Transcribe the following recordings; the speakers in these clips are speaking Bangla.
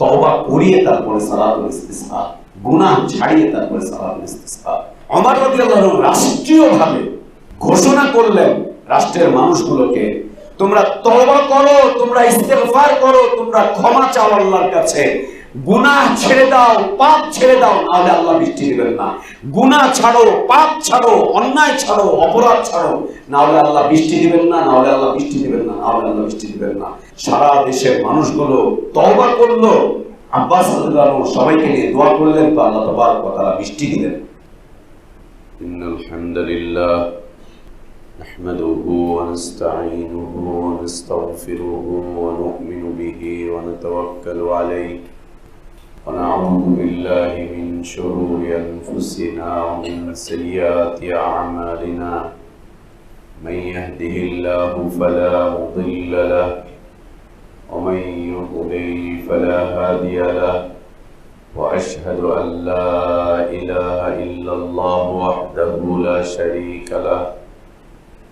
তওবা করিয়ে তারপরে সালাতুল ইস্তিসকা, গুনাহ ছাড়িয়ে তারপরে সালাতুল ইস্তিসকা। ওমর রাদিয়াল্লাহু আনহু রাষ্ট্রীয়ভাবে ঘোষণা করলেন রাষ্ট্রের মানুষগুলোকে, তোমরা তওবা করো, তোমরা ইস্তেগফার করো, তোমরা ক্ষমা চাও আল্লাহর কাছে, গুনাহ ছেড়ে দাও, পাপ ছেড়ে দাও, নাহলে আল্লাহ বৃষ্টি দিবেন না। গুনাহ ছাড়ো, পাপ ছাড়ো, অন্যায় ছাড়ো, অপরাধ ছাড়ো, নাহলে আল্লাহ বৃষ্টি দিবেন না, নাহলে আল্লাহ বৃষ্টি দিবেন না, নাহলে আল্লাহ বৃষ্টি দিবেন না। সারা দেশের মানুষগুলো তওবা করলো। আব্বাস রাদিয়াল্লাহু আনহু সবাইকে নিয়ে দোয়া করলেন, তো আল্লাহ তাবারক ওয়া তাআলা বৃষ্টি দিলেন। ইন্নাল হামদুলিল্লাহ নাহমাদুহু ওয়া নাস্তাঈনুহু ওয়া নাস্তাগফিরুহু ওয়া নু'মিনু বিহি ওয়া নাতাওয়াক্কালু আলাইহি ওয়া না'উযু বিল্লাহি মিন শুরুরি আনফুসিনা ওয়া মিন সাইয়্যাতি আ'মালিনা মান ইয়াহদিহিল্লাহু ফালা মুদিল্লা লাহু ওয়া মান ইউদ্লিল ফালা হাদিয়া লাহু ওয়া আশহাদু আন লা ইলাহা ইল্লাল্লাহু ওয়াহদাহু লা শারীকা লাহু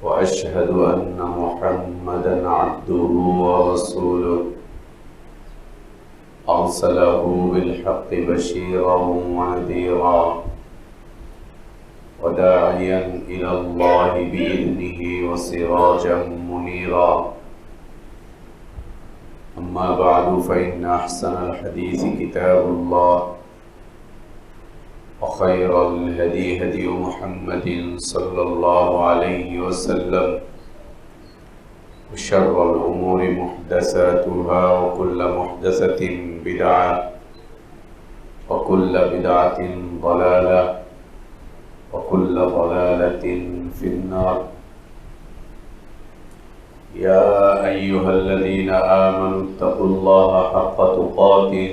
ওয়া আশহাদু আন্না মুহাম্মাদান আবদুহু ওয়া রাসূলুহু আরসালাহু বিল হাক্কি বাশীরান ওয়া নাযীরা ওয়া দাঈয়ান ইলাল্লাহি বিইذনিহি ওয়া সিরাজান মুনীরা। أما بعد فإن أحسن الحديث كتاب الله وخير الهدي هدي محمد صلى الله عليه وسلم وشر الأمور محدثاتها وكل محدثة بدعة وكل بدعة ضلالة وكل ضلالة في النار. يا أيها الذين آمنوا اتقوا الله حق تقاته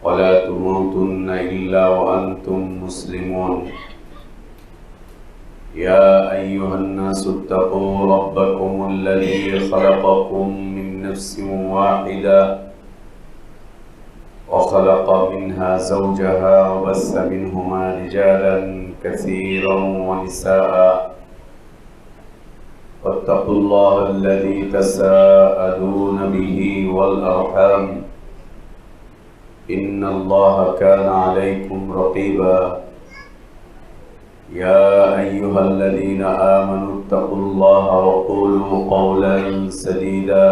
ولا تموتن إلا وأنتم مسلمون. يا أيها الناس اتقوا ربكم الذي خلقكم من نفس واحدة وخلق منها زوجها وبث منهما رجالا كثيرا ونساء واتقوا الله الذي تساءلون به والأرحام إن الله كان عليكم رقيبا. يا أيها الذين آمنوا اتقوا الله وقولوا قولا سديدا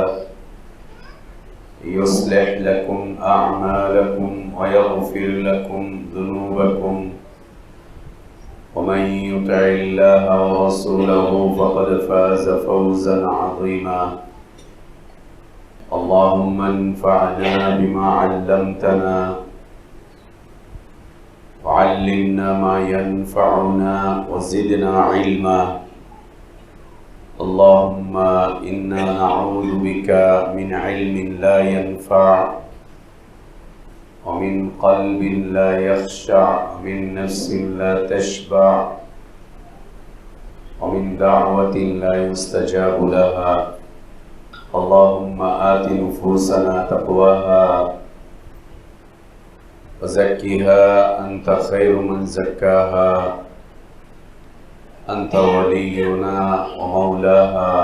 يصلح لكم أعمالكم ويغفر لكم ذنوبكم ومن يطع الله ورسوله فقد فاز فوزا عظيما. اللهم انفعنا بما علمتنا وعلمنا ما ينفعنا وزدنا علما. اللهم إنا نعوذ بك من علم لا ينفع ومن قلب لا يخشع ومن نفس لا تشبع ومن دعوة لا يستجاب لها. اللهم آت نفوسنا تقواها وزكها أنت خير من زكاها أنت ولينا ومولاها.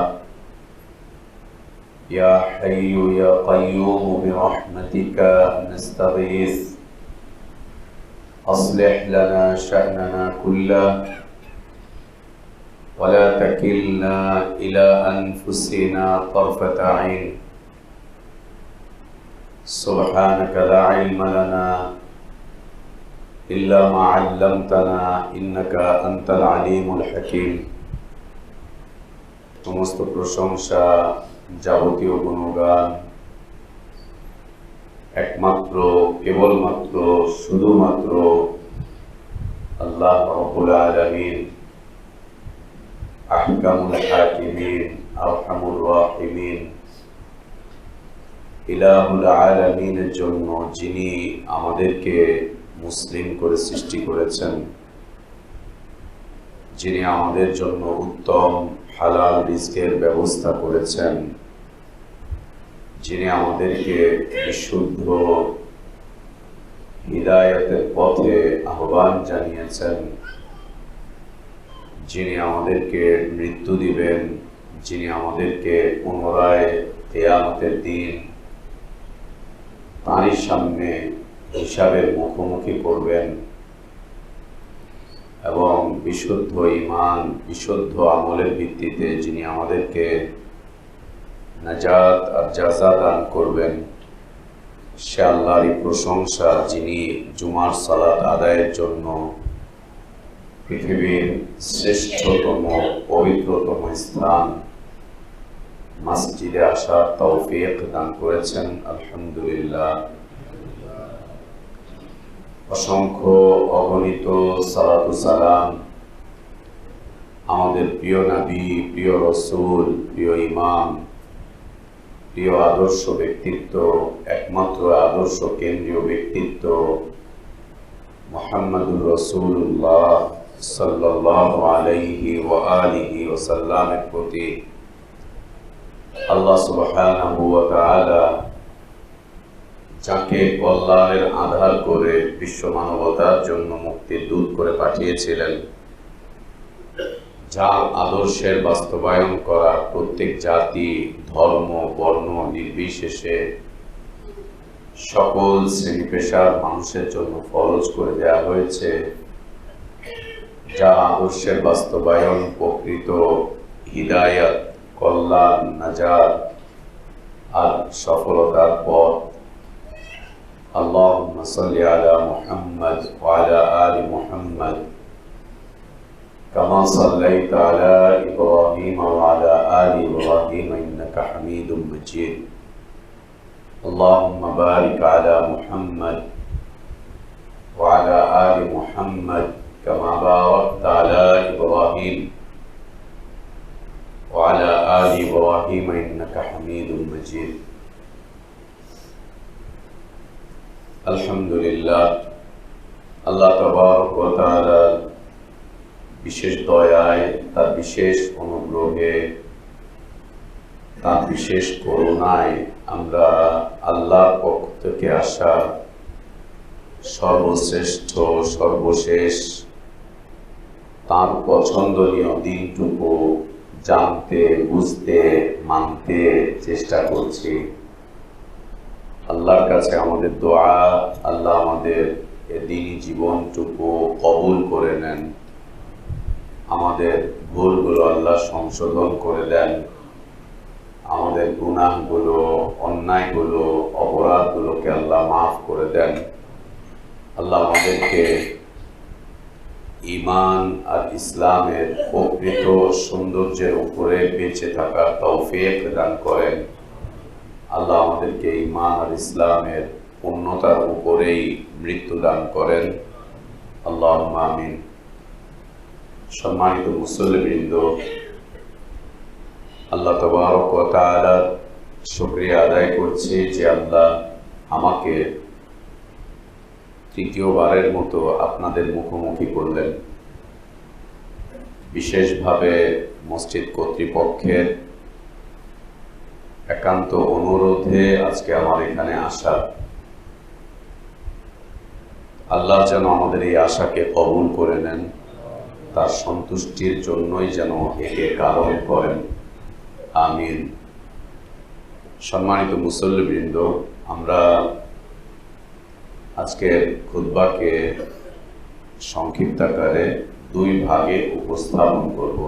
يا حي يا قيوم برحمتك نستغيث أصلح لنا شأننا كله ولا تكلنا إلى أنفسنا طرفة عين. سبحانك لا علم لنا إلا ما علمتنا إنك أنت العليم الحكيم. সমস্ত প্রশংসা, যাবতীয় গুণগান একমাত্র কেবলমাত্র শুধুমাত্র আল্লাহ রাব্বুল আলামিন, আহকামুল হাকিমিন, আরহামুর রাহিমিন, ইলাহুল আলামিনের জন্য, যিনি আমাদেরকে মুসলিম করে সৃষ্টি করেছেন, যিনি আমাদের জন্য উত্তম হালাল রিজকের ব্যবস্থা করেছেন, যিনি আমাদেরকে বিশুদ্ধ হিদায়াতের পথে আহ্বান জানিয়েছেন, যিনি আমাদেরকে মৃত্যু দিবেন, যিনি আমাদেরকে পুনরায় কিয়ামতের দিন তারই সামনে হিসাবের মুখোমুখি করবেন এবং বিশুদ্ধ ঈমান, বিশুদ্ধ আমলের ভিত্তিতে যিনি আমাদেরকে নাজাত আর জাযা দান করবেন, সে আল্লাহরই প্রশংসা যিনি জুমার সালাত আদায়ের জন্য পৃথিবীর শ্রেষ্ঠতম পবিত্রতম স্থান মসজিদে আসার তৌফিক দান করেছেন। আলহামদুলিল্লাহ। অসংখ্য অগণিত সালাত ও সালাম আমাদের প্রিয় নবী, প্রিয় রাসূল, প্রিয় ইমাম, প্রিয় আদর্শ ব্যক্তিত্ব, একমাত্র আদর্শ কেন্দ্রীয় ব্যক্তিত্ব মুহাম্মদুর রাসূলুল্লাহ সাল্লাল্লাহু আলাইহি ওয়া আলিহি ওয়াসাল্লামের প্রতি আল্লাহ সুবহানাহু ওয়া তাআলা যাকে কল্যাণের আধার করে বিশ্ব মানবতার জন্য মুক্তির দূত করে পাঠিয়েছিলেন, যার আদর্শের বাস্তবায়ন করা প্রত্যেক জাতি, ধর্ম, বর্ণ নির্বিশেষে সকল শ্রেণী পেশার মানুষের জন্য ফরজ করে দেওয়া হয়েছে, যা আদর্শের বাস্তবায়ন প্রকৃত হিদায়াত, কল্যাণ, নাজাত আর সফলতার পথ। আল্লাহুম্মা সাল্লি আলা মুহাম্মাদ ওয়া আলা আলি মুহাম্মাদ কামা সাল্লাইতা আলা ইব্রাহিম ওয়া আলা আলি ইব্রাহিম ইন্নাকা হামিদুম মাজিদ। আল্লাহুম্মা বারিক আলা মুহাম্মাদ ওয়া আলা আলি মুহাম্মাদ কামা বারাকতা আলা ইব্রাহিম ওয়া আলা আলি ইব্রাহিম ইন্নাকা হামিদুম মাজিদ। আলহামদুলিল্লাহ। আল্লাহ তাবারক ওয়া তাআলা বিশেষ দয়ায়, তার বিশেষ অনুগ্রহে, তার বিশেষ করুণায় আমরা আল্লাহর পক্ষ থেকে আসা সর্বশ্রেষ্ঠ, সর্বশেষ, তার পছন্দনীয় দিনটুকু জানতে, বুঝতে, মানতে চেষ্টা করছি। আল্লাহর কাছে আমাদের দোয়া, আল্লাহ আমাদের দ্বীনি জীবনটুকু কবুল করে নেন, আমাদের ভুলগুলো আল্লাহ সংশোধন করে দেন, আমাদের গুনাহগুলো, অন্যায়গুলো, অপরাধগুলোকে আল্লাহ মাফ করে দেন। আল্লাহ আমাদেরকে ঈমান আর ইসলামের প্রকৃত সৌন্দর্যের উপরে বেঁচে থাকার তৌফিক দান করেন। আল্লাহ আমাদেরকে ঈমান আর ইসলামের পূর্ণতার উপরেই মৃত্যু দান করেন। আল্লাহুম্মা আমিন। সম্মানিত মুসল্লিবৃন্দ, আল্লাহ তাবারক ওয়া তাআলার শুকরিয়া আদায় করছি যে আল্লাহ আমাকে তৃতীয়বারের মতো আপনাদের মুখোমুখি করলেন। বিশেষভাবে মসজিদ কর্তৃপক্ষের একান্ত অনুরোধে আজকে আমার এখানে আসা। আল্লাহ যেন আমাদের এই আশাকে কবুল করে নেন, তার সন্তুষ্টির জন্যই যেন একে কারণ করেন। আমিন। সম্মানিত মুসল্লিবৃন্দ, আমরা আজকের খুতবাকে সংক্ষিপ্ত আকারে দুই ভাগে উপস্থাপন করব।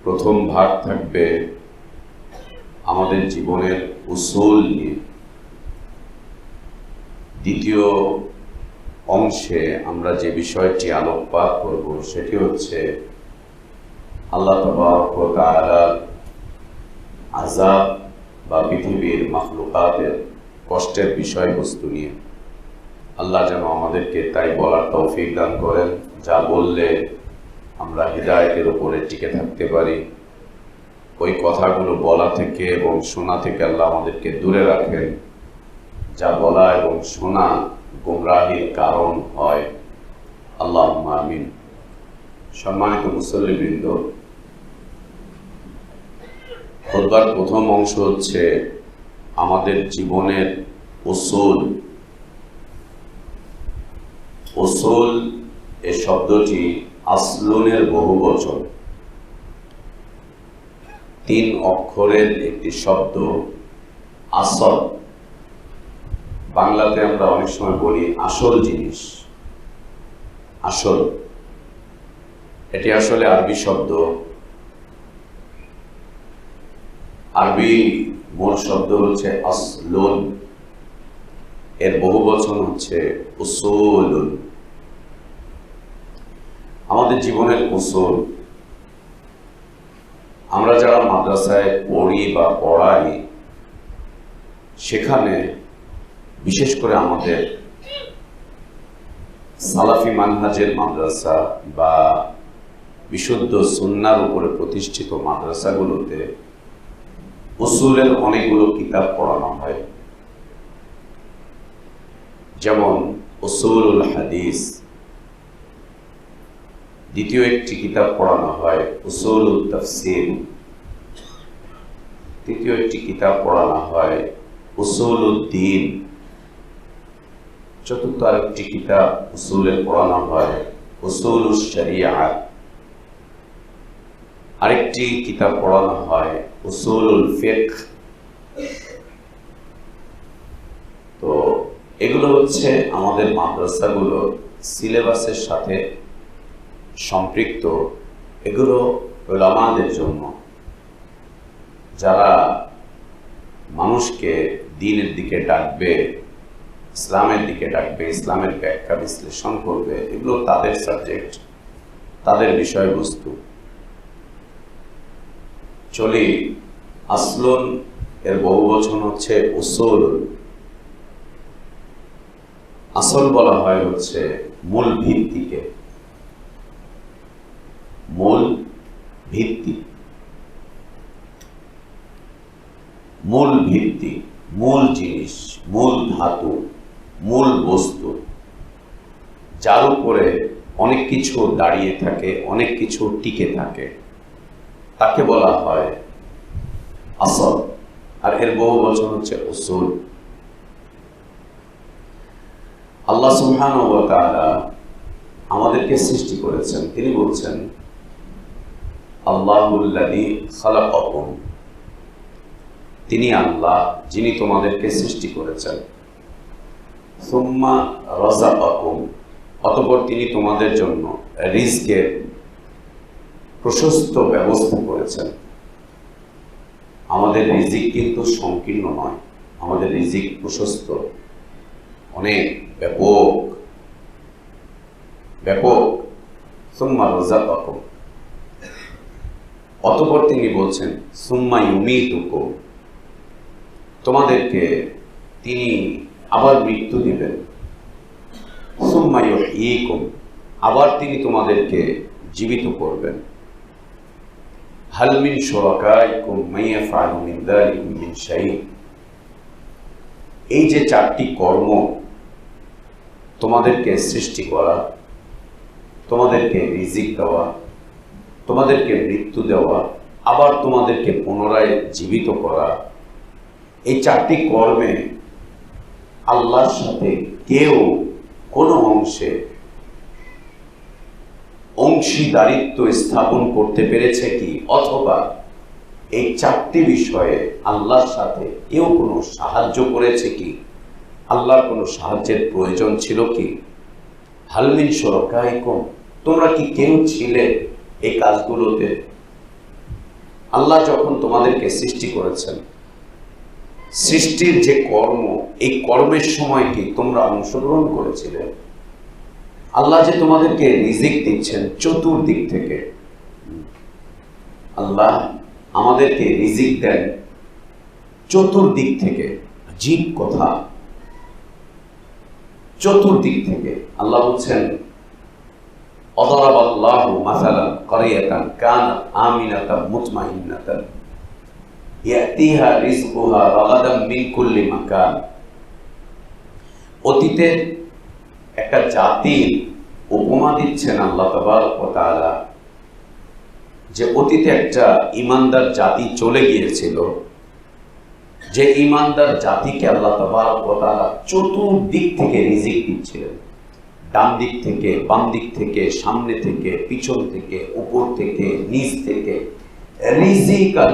প্রথম ভাগ থাকবে আমাদের জীবনের উসুল নিয়ে। দ্বিতীয় অংশে আমরা যে বিষয়টি আলোকপাত করব সেটি হচ্ছে আল্লাহ তাবারক ওয়া তাআলার আযাব বা পৃথিবীর মাখলুকাতের কষ্টের বিষয়বস্তু নিয়ে। আল্লাহ যেন আমাদেরকে তাই বলার তৌফিক দান করেন, যা বললে আমরা হিদায়াতের উপরে টিকে থাকতে পারি। ওই কথাগুলো বলা থেকে এবং শোনা থেকে আল্লাহ আমাদেরকে দূরে রাখেন, যা বলা এবং শোনা গোমরাহির কারণ হয়। আল্লাহুম্মা আমিন। সম্মানিত মুসল্লিবৃন্দ, খুতবার প্রথম অংশ হচ্ছে আমাদের জীবনের উসুল। উসুল এই শব্দটি আসলুনের বহুবচন। 3 অক্ষরের একটি শব্দ আসল, বাংলাতে আমরা অনেক সময় বলি আসল জিনিস। আসল, এটি আসলে আরবি শব্দ। আরবি মূল শব্দ হচ্ছে আসলুন, এর বহু বচন হচ্ছে উসুলুন। আমাদের জীবনের উসুল, আমরা যারা মাদ্রাসায় পড়ি বা পড়াই, সেখানে বিশেষ করে আমাদের সালাফি মানহাজের মাদ্রাসা বা বিশুদ্ধ সুন্নাহর উপরে প্রতিষ্ঠিত মাদ্রাসাগুলোতে উসুলের অনেকগুলো কিতাব পড়ানো হয়। যেমন উসুলুল হাদিস, দ্বিতীয় একটি কিতাব পড়ানো হয় উসুলুল তাফসীর, তৃতীয় একটি কিতাব পড়ানো হয় উসুলুদ দ্বীন, চতুর্থ আরেকটি কিতাব উসুলের পড়ানো হয় উসুলুশ শরিয়াত, আরেকটি কিতাব পড়ানো হয় উসুলুল ফিকহ। তো এগুলো হচ্ছে আমাদের মাদ্রাসাগুলোর সিলেবাসের সাথে সম্পৃক্ত। এগুলো উলামাদের জন্য, যারা মানুষকে দ্বীনের দিকে ডাকবে, ইসলামের দিকে ডাকবে, ইসলামের ব্যাখ্যা বিশ্লেষণ করবে, এগুলো তাদের সাবজেক্ট, তাদের বিষয়বস্তু। চলি, আসলুন এর বহু বচন হচ্ছে উসুল। আসল বলা হয় হচ্ছে মূল ভিত্তিকে, মূল ভিত্তি, মূল ভিত্তি, মূল জিনিস, মূল ধাতু, মূল বস্তু, যার উপরে অনেক কিছু দাঁড়িয়ে থাকে, অনেক কিছু টিকে থাকে, তাকে বলা হয় আসল। আর এর বহু বচন হচ্ছে উসুল। আল্লাহ সুবহানাহু ওয়া তাআলা আমাদেরকে সৃষ্টি করেছেন। তিনি বলছেন আল্লাহুল্লাযী খালাকাকুম, তিনি আল্লাহ যিনি তোমাদেরকে সৃষ্টি করেছেন। সুম্মা রাযাকাকুম, অতঃপর তিনি তোমাদের জন্য রিজকের প্রশস্ত ব্যবস্থা করেছেন। আমাদের রিজিক কিন্তু সংকীর্ণ নয়, আমাদের রিজিক প্রশস্ত, অনেক ব্যাপক ব্যাপক। সুম্মা রাযাকাকুম, অতঃপর তিনি বলছেন সুম্মা ইউমীতুকুম, তোমাদেরকে তিনি আবার মৃত্যু দিবেন। সুম্মা ইউহয়ীকুম, আবার তিনি তোমাদেরকে জীবিত করবেন। হাল মিন শুরাকাইকুম মান ইয়াফআলু মিন যালিকুম মিন শাই, এই যে চারটি কর্ম, তোমাদেরকে সৃষ্টি করা, তোমাদেরকে রিজিক দেওয়া, তোমাদেরকে মৃত্যু দেওয়া, আবার তোমাদেরকে পুনরায় জীবিত করা, এই চারটি কর্মে আল্লাহর সাথে কেউ কোনো অংশে অংশীদারিত্ব স্থাপন করতে পেরেছে কি? অথবা এই চারটি বিষয়ে আল্লাহর সাথে কেউ কোনো সাহায্য করেছে কি? আল্লাহর কোনো সাহায্যের প্রয়োজন ছিল কি? হাল মিন শুরাকাইকুম, তোমরা কি কেউ ছিলে এই কাজগুলোতে? আল্লাহ যখন তোমাদেরকে সৃষ্টি করেছেন, সৃষ্টির যে কর্ম, এই কর্মের সময় কি তোমরা অংশগ্রহণ করেছিলে? আল্লাহ যে তোমাদেরকে রিজিক দিচ্ছেন চতুর্দিক থেকে, আল্লাহ আমাদেরকে রিজিক দেন চতুর্দিক থেকে। আজীব কথা, চতুর্দিক থেকে। আল্লাহ বলছেন অদরাবাল্লাহু মাসালান ক্বরিয়াতান কানাত আমিনাতান মুতমাইন্নাতান ইয়াতিহা রিজকুহা রাগাদাম মিন কুল্লি মাকান। অতীতের একটা জাতির উপমা দিচ্ছেন আল্লাহ তাবারক ওয়া তাআলা, যে অতীতে একটা ঈমানদার জাতি চলে গিয়েছিল, যে ঈমানদার জাতিকে আল্লাহ তাবারক ওয়া তাআলা চতুর্দিক থেকে রিজিক দিচ্ছিলেন। ডান দিক থেকে, বাম দিক থেকে, সামনে থেকে, পিছন থেকে, উপর থেকে, নিচ থেকে রিজিক আর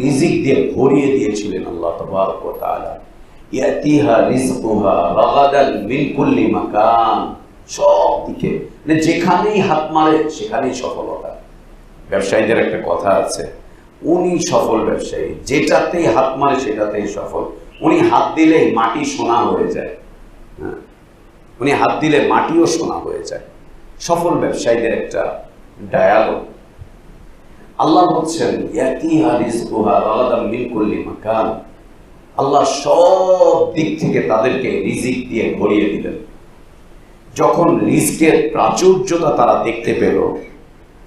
রিজিক দিয়ে ভরিয়ে দিয়েছিলেন আল্লাহ তাবারক ওয়া তাআলা। ইয়াতিহা রিজকুহা রাগাদান মিন কুল্লি মাকান, সব দিকে, মানে যেখানেই হাত মারে সেখানেই সফলতা। ব্যবসায়ীদের একটা কথা আছে, উনি সফল ব্যবসায়ী, যেটাতেই হাত মারে সেটাতেই সফল। উনি হাত দিলে মাটি সোনা হয়ে যায়, হ্যাঁ, উনি হাত দিলে মাটিও সোনা হয়ে যায়। সফল ব্যবসায়ীদের একটা ডায়ালগ। আল্লাহ বলছেন ইয়াতিহা রিজকুহা রাগাদান মিন কুল্লি মাকান, আল্লাহ সব দিক থেকে তাদেরকে রিজিক দিয়ে ভরিয়ে দিলেন। যখন রিজকের প্রাচুর্যতা তারা দেখতে পেল,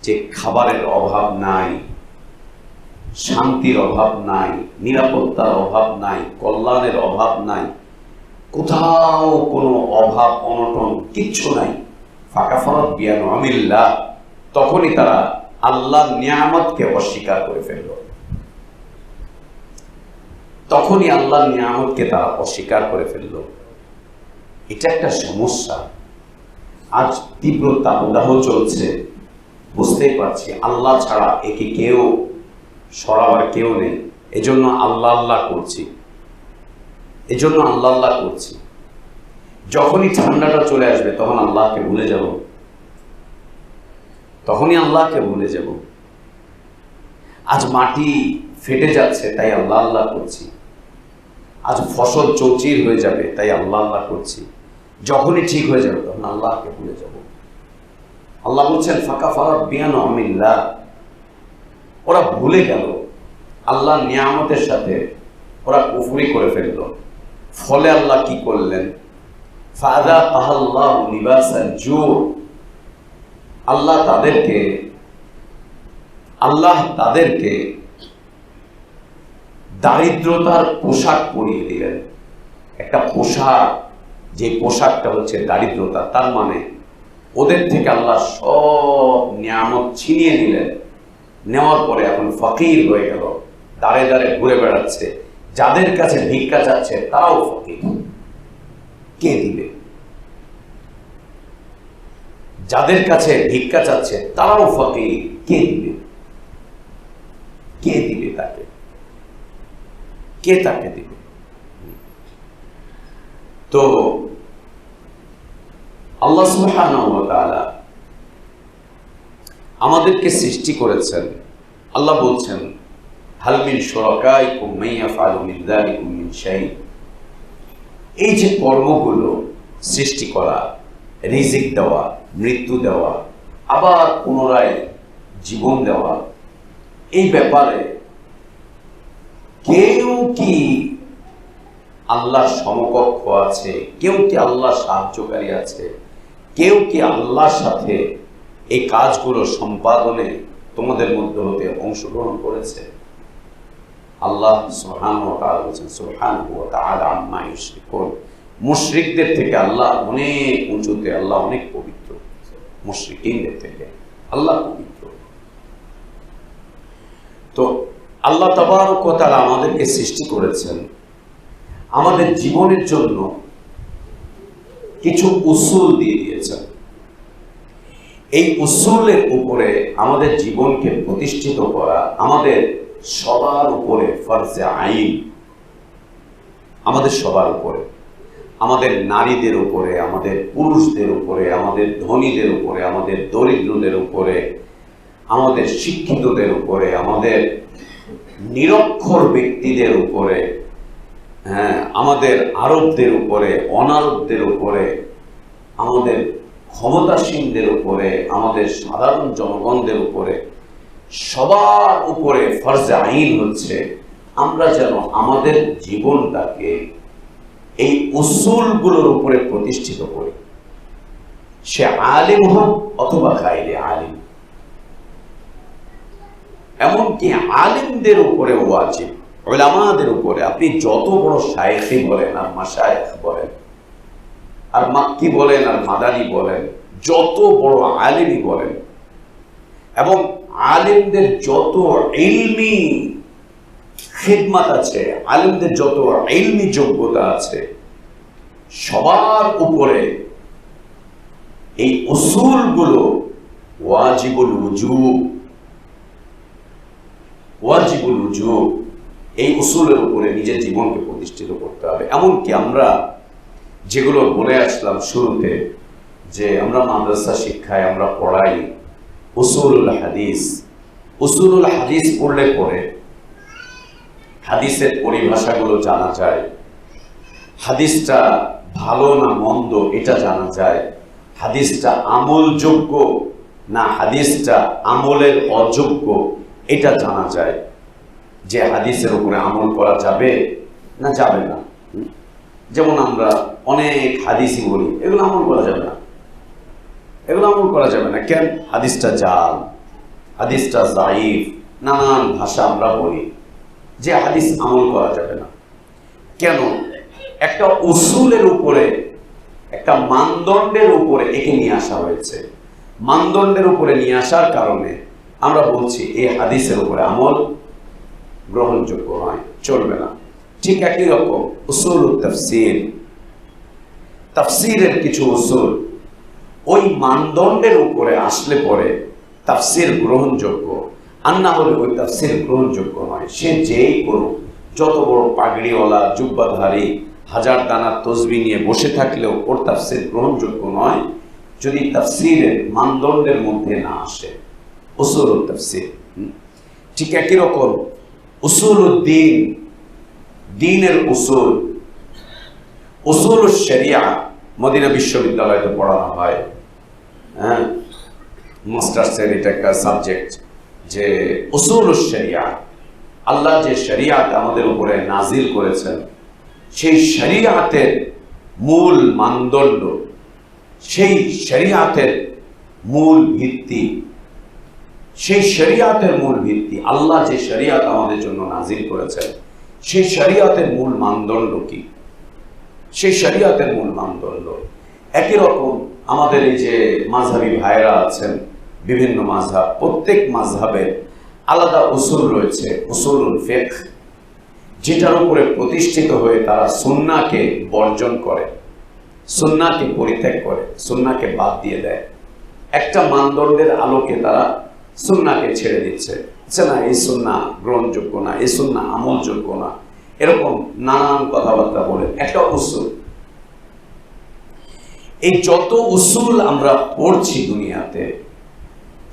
যে খাবারের অভাব নাই, শান্তির অভাব নাই, নিরাপত্তার অভাব নাই, কল্যাণের অভাব নাই, কোথাও কোনো অভাব অনটন কিচ্ছু নাই, ফাকাফারাত বিআনআমিল্লাহ, তখনই তারা আল্লাহর নিয়ামতকে অস্বীকার করে ফেলল। তখনই আল্লাহর নিয়ামতকে তারা অস্বীকার করে ফেলল। এটা একটা সমস্যা। আজ তীব্র তাপদাহ চলছে, বুঝতেই পারছি আল্লাহ ছাড়া একে কেউ সরাবার কেউ নেই। এজন্য আল্লাহ আল্লাহ করছি, এজন্য আল্লাহ আল্লাহ করছি। যখনই ঠান্ডাটা চলে আসবে তখন আল্লাহকে ভুলে যাব, তখনই আল্লাহকে ভুলে যাব। আজ মাটি ফেটে যাচ্ছে তাই আল্লাহ আল্লাহ করছি, আজ ফসল চৌচির হয়ে যাবে তাই আল্লাহ আল্লাহ করছি। যখনই ঠিক হয়ে যাবে তখন আল্লাহকে ভুলে যাব। আল্লাহ বলছেন ফাকাফারাত বিআনআমিল্লাহ, ওরা ভুলে গেল আল্লাহর নিয়ামতের সাথে ওরা কুফরি করে ফেলল। ফলে আল্লাহ কি করলেন? ফাযাকাহাল্লাহু লিবাসাল জু, আল্লাহ তাদেরকে দারিদ্রতার পোশাক পরিয়ে দিলেন। একটা পোশাক, যে পোশাকটা হচ্ছে দারিদ্রতা, তার মানে ওদের থেকে আল্লাহ সব নিয়ামত ছিনিয়ে নিলেন। নেওয়ার পরে এখন ফকির হয়ে গেল, দাঁড়ে দাঁড়ে ঘুরে বেড়াচ্ছে। যাদের কাছে ভিক্ষা চাচ্ছে তারাও ফকির। কে দিবে? যাদের কাছে ভিক্ষা চাচ্ছে তারাও ফকির। কে দিবে? কে দিবে তাকে? কে তাকে দিবে? তো আল্লাহ সুবহানাহু ওয়া তাআলা আমাদেরকে সৃষ্টি করেছেন। আল্লাহ বলছেন হাল মিন শুরাকাইকুম মান ইয়াফআলু মিন যালিকুম মিন শাই, এই যে কর্মগুলো, সৃষ্টি করা, রিজিক দেওয়া, মৃত্যু দেওয়া, আবার পুনরায় জীবন দেওয়া, এই ব্যাপারে কেউ কি আল্লাহর সমকক্ষ আছে? কেউ কি আল্লাহর সাহায্যকারী আছে? কেউ কি আল্লাহর সাথে এই কাজগুলো সম্পাদনে তোমাদের মধ্যে হতে অংশগ্রহণ করেছে? আল্লাহ সুবহানাহু ওয়া তাআলা বলেছেন সুবহানাহু ওয়া তাআলা আম্মা ইউশরিকুন, মুশরিকদের থেকে আল্লাহ অনেক উঁচুতে, আল্লাহ অনেক পবিত্র। মুশরিকিনদের থেকে আল্লাহ পবিত্র। তো আল্লাহ তাবারক ওয়া তাআলা আমাদেরকে সৃষ্টি করেছেন আমাদের জীবনের জন্য কিছু উসুল দিয়ে দিয়েছেন। এই উসুলের উপরে আমাদের জীবনকে প্রতিষ্ঠিত করা আমাদের সবার উপরে ফরজে আইন। আমাদের সবার উপরে, আমাদের নারীদের উপরে, আমাদের পুরুষদের উপরে, আমাদের ধনীদের উপরে, আমাদের দরিদ্রদের উপরে, আমাদের শিক্ষিতদের উপরে, আমাদের নিরক্ষর ব্যক্তিদের উপরে, হ্যাঁ, আমাদের আরবদের উপরে, অনারবদের উপরে, আমাদের ক্ষমতাসীনদের উপরে, আমাদের সাধারণ জনগণদের উপরে, সবার উপরে ফরজে আইন হচ্ছে আমরা যেন আমাদের জীবনটাকে এই উসুলগুলোর উপরে প্রতিষ্ঠিত করি। সে আলেম হোক অথবা গায়রে আলেম, এমনকি আলেমদের উপরে ওয়াজিব, উলামাদের উপরে। আপনি যত বড় শায়েখই বলেন আর মাশায়েখ বলেন আর মাক্কি বলেন আর মাদানী বলেন, যত বড় আলেমই বলেন, এবং আলেমদের যত ইলমি খিদমত আছে, আলেমদের যত ইলমি যোগ্যতা আছে, সবার উপরে এই উসুলগুলো ওয়াজিবুল উজুব। ওয়াজিবুল উজুব, এই উসুলের উপরে নিজের জীবনকে প্রতিষ্ঠিত করতে হবে। এমনকি আমরা যেগুলো বলে আসলাম শুরুতে, যে আমরা মাদ্রাসা শিক্ষায় আমরা পড়াই উসুলুল হাদিস। উসুলুল হাদিস পড়লে পরে হাদিসের পরিভাষাগুলো জানা যায়, হাদিসটা ভালো না মন্দ এটা জানা যায়, হাদিসটা আমলযোগ্য না হাদিসটা আমলের অযোগ্য এটা জানা যায়, যে হাদিসের উপরে আমল করা যাবে না যাবে না। যেমন আমরা অনেক হাদিসই বলি, এগুলো আমল করা যাবে না, এগুলো আমল করা যাবে না। কেন? হাদিসটা জাল, হাদিসটা যায়িফ, নানান ভাষা আমরা বলি যে হাদিস আমল করা যাবে না। কেন? একটা উসুলের উপরে, একটা মানদণ্ডের উপরে একে নিয়ে আসা হয়েছে। মানদণ্ডের উপরে নিয়ে আসার কারণে আমরা বলছি এই হাদিসের উপরে আমল গ্রহণযোগ্য নয়, চলবে না। ঠিক একই রকম উসুল তাফসীর, তাফসীরের কিছু উসুল ওই মানদণ্ডের উপরে আসলে পরে তাফসীর গ্রহণযোগ্য, আর না হলে ওই তাফসীর গ্রহণযোগ্য নয়। সে যেই করুক, যত বড় পাগড়িওয়ালা জুব্বাধারী হাজার দানার তসবিহ নিয়ে বসে থাকলেও ওর তাফসীর গ্রহণযোগ্য নয় যদি তাফসীরের মানদণ্ডের মধ্যে না আসে। উসুলুত তাফসীর ঠিক একই রকম উসুলুদ্দীন, দ্বীনের উসুল, উসুলুশ শরিয়া মদিনা বিশ্ববিদ্যালয়ে পড়ানো হয়। হ্যাঁ, মাস্টার্সের এটা একটা সাবজেক্ট, যে উসুলুশ শরিয়া, আল্লাহ যে শরিয়াত আমাদের উপরে নাজিল করেছেন সেই শরিয়াতের মূল মানদণ্ড, সেই শরিয়াতের মূল ভিত্তি, সেই শরিয়াতের মূল ভিত্তি আল্লাহ যে শরিয়াত আমাদের জন্য নাজিল করেছেন সেই শরিয়াতের মূল মানদণ্ড কি, সেই শরিয়াতের মূল মানদণ্ড। একই রকম আমাদের এই যে মাযহাবী ভাইরা আছেন, বিভিন্ন মাযহাব, প্রত্যেক মাযহাবের আলাদা উসুল রয়েছে, উসুলুল ফিকহ, যেটার উপরে প্রতিষ্ঠিত হয়ে তারা সুন্নাহকে বর্জন করে, সুন্নাহকে পরিত্যাগ করে, সুন্নাহকে বাদ দিয়ে দেয়। একটা মানদণ্ডের আলোকে তারা সুন্নাহকে ছেড়ে দিচ্ছে, না এই সুন্নাহ গ্রহণযোগ্য না, এই সুন্নাহ আমলযোগ্য না, এরকম নানান কথাবার্তা বলে একটা উসুল। এই যত উসুল আমরা পড়ছি দুনিয়াতে,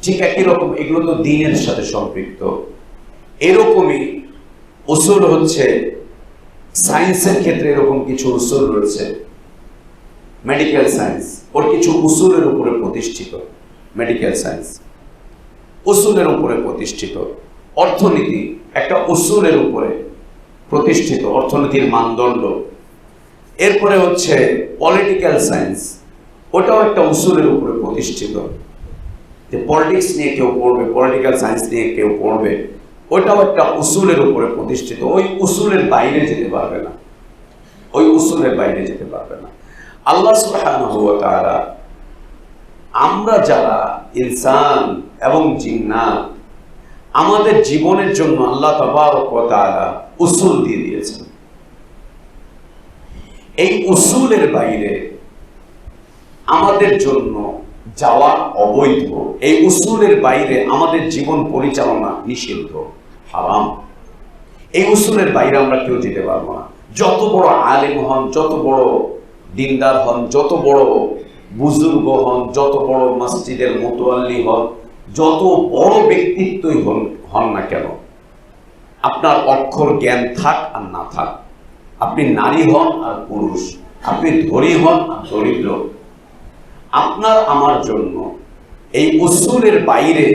ঠিক একই রকম এগুলো তো দ্বীনের সাথে সম্পৃক্ত। এরকমই উসুল হচ্ছে সায়েন্সের ক্ষেত্রে, এরকম কিছু উসুল রয়েছে। মেডিকেল সায়েন্স ওর কিছু উসুলের উপরে প্রতিষ্ঠিত, মেডিকেল সায়েন্স উসুলের উপরে প্রতিষ্ঠিত। অর্থনীতি একটা উসুলের উপরে প্রতিষ্ঠিত, অর্থনীতির মানদণ্ড। এরপরে হচ্ছে পলিটিক্যাল সায়েন্স, ওটাও একটা উসুলের উপরে প্রতিষ্ঠিত। যে পলিটিক্স নিয়ে কেউ পড়বে, পলিটিক্যাল সায়েন্স নিয়ে কেউ পড়বে, ওইটাও একটা উসুলের উপরে প্রতিষ্ঠিত। ওই উসুলের বাইরে যেতে পারবে না, ওই উসুলের বাইরে যেতে পারবে না। আল্লাহ সুবহানাহু ওয়া তাআলা আমরা যারা ইনসান এবং জিন্নাত, আমাদের জীবনের জন্য আল্লাহ তাবারক ওয়া তাআলা উসুল দিয়ে দিয়েছেন। এই উসুলের বাইরে আমাদের জন্য যাওয়া অবৈধ, এই উসুলের বাইরে আমাদের জীবন পরিচালনা নিষিদ্ধ, হারাম। এই উসুলের বাইরে আমরা কেউ যেতে পারবো না। যত বড় আলেম হন, যত বড় দিনদার হন, যত বড় বুজুর্গ হন, যত বড় মসজিদের মুতাওয়াল্লি হন, যত বড় ব্যক্তিত্বই হন না কেন, আপনার অক্ষর জ্ঞান থাক আর না থাক, আপনি নারী হন আর পুরুষ, আপনি ধনী হন আর দরিদ্র, আপনার আমার জন্য এই উসুলের বাইরে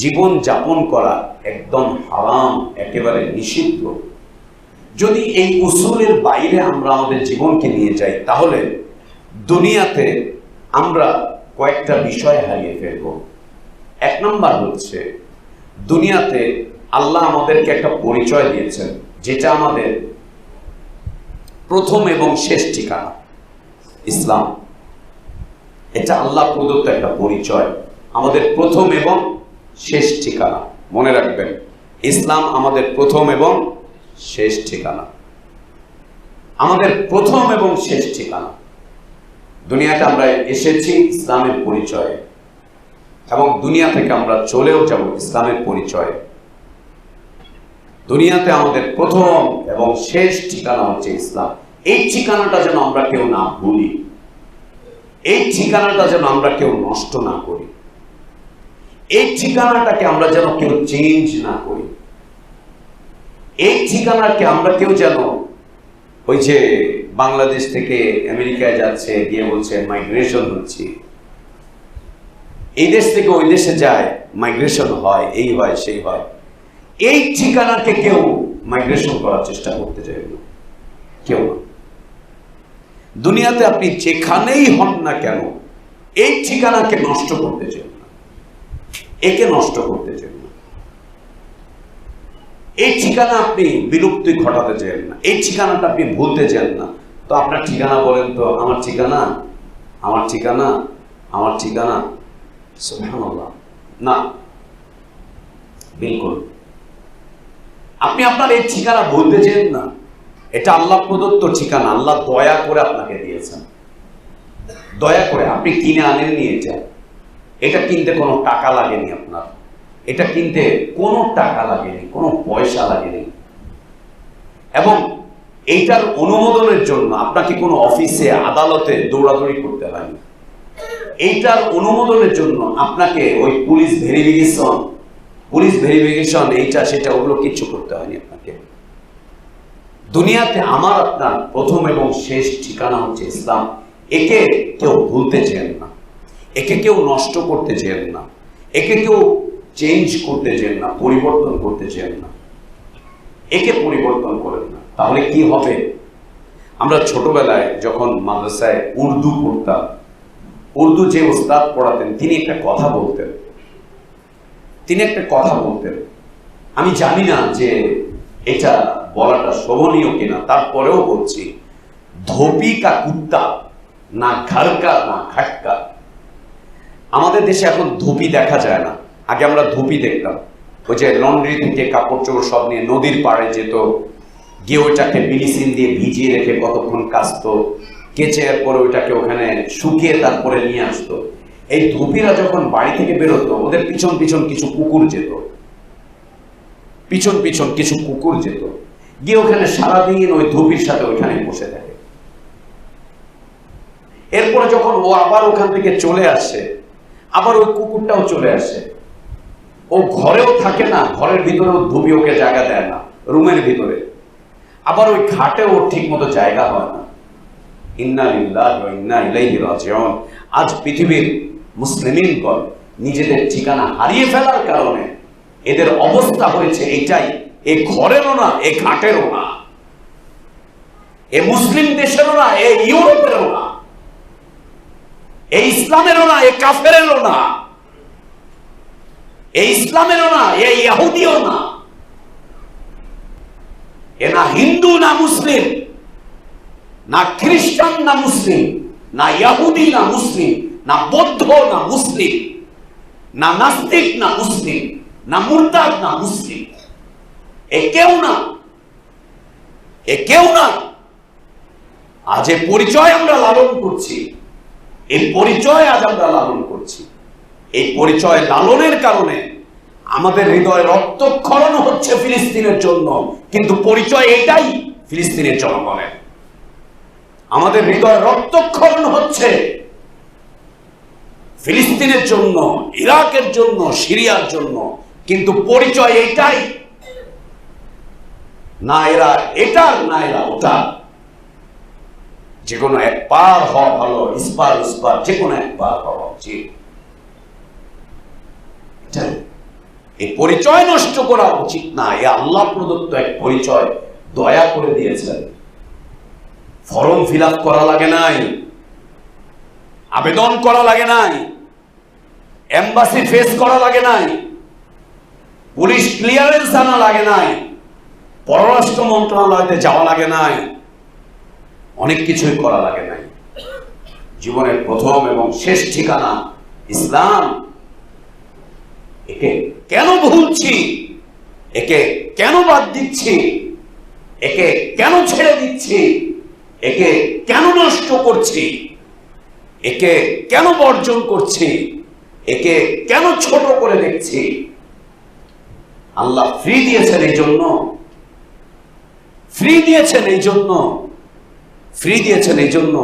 জীবন যাপন করা একদম হারাম, একেবারে নিষিদ্ধ। যদি এই উসুলের বাইরে আমরা আমাদের জীবনকে নিয়ে যাই, তাহলে দুনিয়াতে আমরা কয়েকটা বিষয় হারিয়ে ফেলব। এক নম্বর হচ্ছে, দুনিয়াতে আল্লাহ আমাদেরকে একটা পরিচয় দিয়েছেন, যেটা আমাদের প্রথম এবং শেষ ঠিকানা, ইসলাম। এটা আল্লাহ প্রদত্ত একটা পরিচয়, আমাদের প্রথম এবং শেষ ঠিকানা। মনে রাখবেন, ইসলাম আমাদের প্রথম এবং শেষ ঠিকানা, আমাদের প্রথম এবং শেষ ঠিকানা। দুনিয়াতে আমরা এসেছি ইসলামের পরিচয়ে, এবং দুনিয়া থেকে আমরা চলেও যাব ইসলামের পরিচয়ে। দুনিয়াতে আমাদের প্রথম এবং শেষ ঠিকানা হচ্ছে ইসলাম। এই ঠিকানাটা যেন আমরা কেউ না ভুলি, এই ঠিকানাটা যেন আমরা কেউ নষ্ট না করি, এই ঠিকানাটাকে আমরা যেন কেউ চেঞ্জ না করি, এই ঠিকানাকে আমরা কেউ যেন ওই যে বাংলাদেশ থেকে আমেরিকায় যাচ্ছে গিয়ে বলছে মাইগ্রেশন হচ্ছে, এই দেশ থেকে ওই দেশে যায় মাইগ্রেশন হয়, এই হয় সেই হয়, এই ঠিকানাকে কেউ মাইগ্রেশন করার চেষ্টা করতে চাইবে না, কেউ না। দুনিয়াতে আপনি যেখানেই হন না কেন এই ঠিকানাকে নষ্ট করতে চান না, একে নষ্ট করতে চান না, এই ঠিকানা আপনি বিলুপ্তি ঘটাতে চান না, এই ঠিকানাটা আপনি ভুলতে চান না। তো আপনার ঠিকানা বলেন তো, আমার ঠিকানা, আমার ঠিকানা, আমার ঠিকানা, সুবহানাল্লাহ, না, বিলকুল আপনি আপনার এই ঠিকানা বলতে চান না। এটা আল্লাহ প্রদত্ত ঠিকানা, আল্লাহ দয়া করে আপনাকে দিয়েছেন, দয়া করে। আপনি কিনে আনেননি এটা, এটা কিনতে কোনো টাকা লাগেনি আপনার, এটা কিনতে কোনো টাকা লাগেনি, কোনো পয়সা লাগেনি। এবং এইটার অনুমোদনের জন্য আপনাকে কোনো অফিসে আদালতে দৌড়াদৌড়ি করতে হয়নি, এইটার অনুমোদনের জন্য আপনাকে ওই পুলিশ ভেরিফিকেশন এইটা সেটা ওগুলো কিচ্ছু করতে হয়নি আপনাকে। দুনিয়াতে আমার আপনার প্রথম এবং শেষ ঠিকানা হচ্ছে ইসলাম। একে কেউ ভুলতে চেন না, একে কেউ নষ্ট করতে চেন না, একে কেউ চেঞ্জ করতে চেন না, পরিবর্তন করতে চেন না, একে পরিবর্তন করেন না। তাহলে কি হবে? আমরা ছোটবেলায় যখন মাদ্রাসায় উর্দু পড়তাম, উর্দু যে ওস্তাদ পড়াতেন তিনি একটা কথা বলতেন, আমি জানি না যে এটা বলাটা শোভনীয় কিনা, তারপরেও বলছি, ধোপি কা কুত্তা না ঘর কা না খাটকা। আমাদের দেশে এখন ধোপি দেখা যায় না, আগে আমরা ধোপি দেখতাম। ওই যে লন্ড্রি থেকে কাপড় চোপড় সব নিয়ে নদীর পাড়ে যেত, গিয়ে ওইটাকে মেডিসিন দিয়ে ভিজিয়ে রেখে কতক্ষণ কাচতো, কেচে এরপরে ওইটাকে ওখানে শুকিয়ে তারপরে নিয়ে আসতো। এই ধোপিরা যখন বাড়ি থেকে বেরোতো ওদের পিছন পিছন কিছু কুকুর যেত, গিয়ে ওখানে সারাদিন ওই ধোপির সাথে ওইখানে বসে থাকে। এরপরে যখন ও আবার ওখান থেকে চলে আসে, আবার ওই কুকুরটাও চলে আসে, ও ঘরেও থাকে না, ঘরের ভিতরেও ধোপি ওকে জায়গা দেয় না, রুমের ভিতরে, আবার ওই খাটে ওর ঠিক মতো জায়গা হয় না। ইন্না লিল্লাহি ওয়া ইন্না ইলাইহি রাজিউন। আজ পৃথিবীর মুসলিমিনগণ নিজেদের ঠিকানা হারিয়ে ফেলার কারণে এদের অবস্থা হয়েছে এইটাই। এ ঘরেরও না, এ ঘাটেরও না, এ মুসলিম দেশেরও না, এ ইউরোপেরও না, এ ইসলামেরও না, এ কাফেরেরও না, এ ইসলামেরও না, এ ইহুদিও না, এ না হিন্দু না মুসলিম, না খ্রিস্টান না মুসলিম, না ইহুদি না মুসলিম, না বৌদ্ধ না মুসলিম, না নাস্তিক না মুসলিম, না মুরতাদ না মুসলিম, এ কেউ না, এ কেউ না। আজ এ পরিচয় আমরা লালন করছি, এই পরিচয় আজ আমরা লালন করছি। এই পরিচয় লালনের কারণে আমাদের হৃদয়ে রক্তক্ষরণ হচ্ছে ফিলিস্তিনের জন্য, কিন্তু পরিচয় এটাই ফিলিস্তিনের জনগণের। আমাদের হৃদয়ে রক্তক্ষরণ হচ্ছে ফিলিস্তিনের জন্য, ইরাকের জন্য, সিরিয়ার জন্য, কিন্তু পরিচয় এইটাই না এরা এটার, না এরা ওটা। যে কোনো এক পার হওয়া ভালো, ইস্পার যে কোনো এক পার হওয়া উচিত। এই পরিচয় নষ্ট করা উচিত না। এ আল্লাহ প্রদত্ত এক পরিচয়, দয়া করে দিয়েছেন। ফর্ম ফিল আপ করা লাগে নাই, আবেদন করা লাগে নাই, এম্বাসি ফেস করা লাগে নাই, পুলিশ ক্লিয়ারেন্স আনা লাগে নাই, পররাষ্ট্র মন্ত্রণালয়তে যাওয়া লাগে নাই, অনেক কিছুই করা লাগে নাই। জীবনের প্রথম এবং শেষ ঠিকানা ইসলাম। একে কেন ভুলছি, একে কেন বাদ দিচ্ছি, একে কেন ছেড়ে দিচ্ছি, একে কেন নষ্ট করছি, একে কেন বর্জন করছি, একে কেন ছোট করে দেখছি? আল্লাহ ফ্রি দিয়েছেন এই জন্য, ফ্রি দিয়েছেন এই জন্য, ফ্রি দিয়েছেন এই জন্য।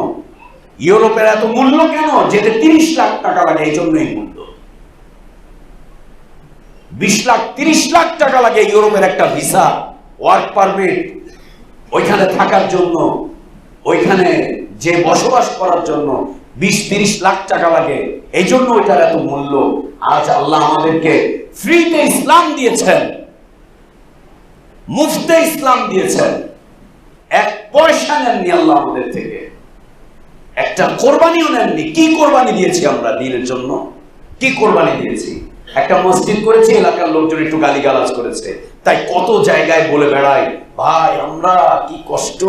ইউরোপের এত মূল্য কেন? যেতে 30 লাখ টাকা লাগে, এই জন্য এই মূল্য। 20 লাখ 30 লাখ টাকা লাগে ইউরোপের একটা ভিসা, ওয়ার্ক পারমিট, ওইখানে থাকার জন্য, ওইখানে যে বসবাস করার জন্য 20-30 লাখ টাকা লাগে, এই জন্য ওইটার এত মূল্য। আজ আল্লাহ আমাদেরকে ফ্রিতে ইসলাম দিয়েছেন, মুফতে ইসলাম দিয়েছেন, 1 পয়সা নেননি আল্লাহ আমাদের থেকে, একটা কোরবানিও নেননি। কি কোরবানি দিয়েছি আমরা দ্বীনের জন্য? কি কোরবানি দিয়েছি? একটা মসজিদ করেছি, এলাকার লোকজন একটু গালিগালাজ করেছে, তাই কত জায়গায় বলে বেড়াই, ভাই আমরা কি কষ্ট,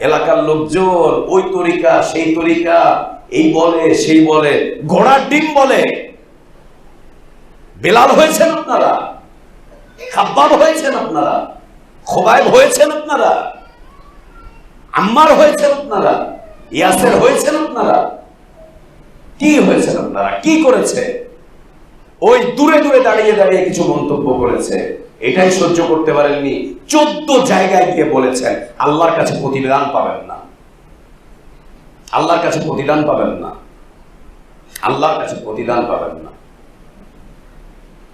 এলাকার লোকজন ওই তরিকা সেই তরিকা, এই বলে সেই বলে, ঘোড়ার ডিম বলে। বেলাল হয়েছেন আপনারা, খাব্বাব হয়েছেন আপনারা, খোবাইব হয়েছেন আপনারা, আম্মার হয়েছেন আপনারা, ইয়াসের হয়েছেন আপনারা। কি হয়েছেন আপনারা? কি করেছে? ওই দূরে দূরে দাঁড়িয়ে দাঁড়িয়ে কিছু মন্তব্য করেছে, এটাই সহ্য করতে পারেননি। 14 জায়গায় গিয়ে বলেছেন আল্লাহর কাছে প্রতিদান পাবেন না, আল্লাহর কাছে প্রতিদান পাবেন না, আল্লাহর কাছে প্রতিদান পাবেন না।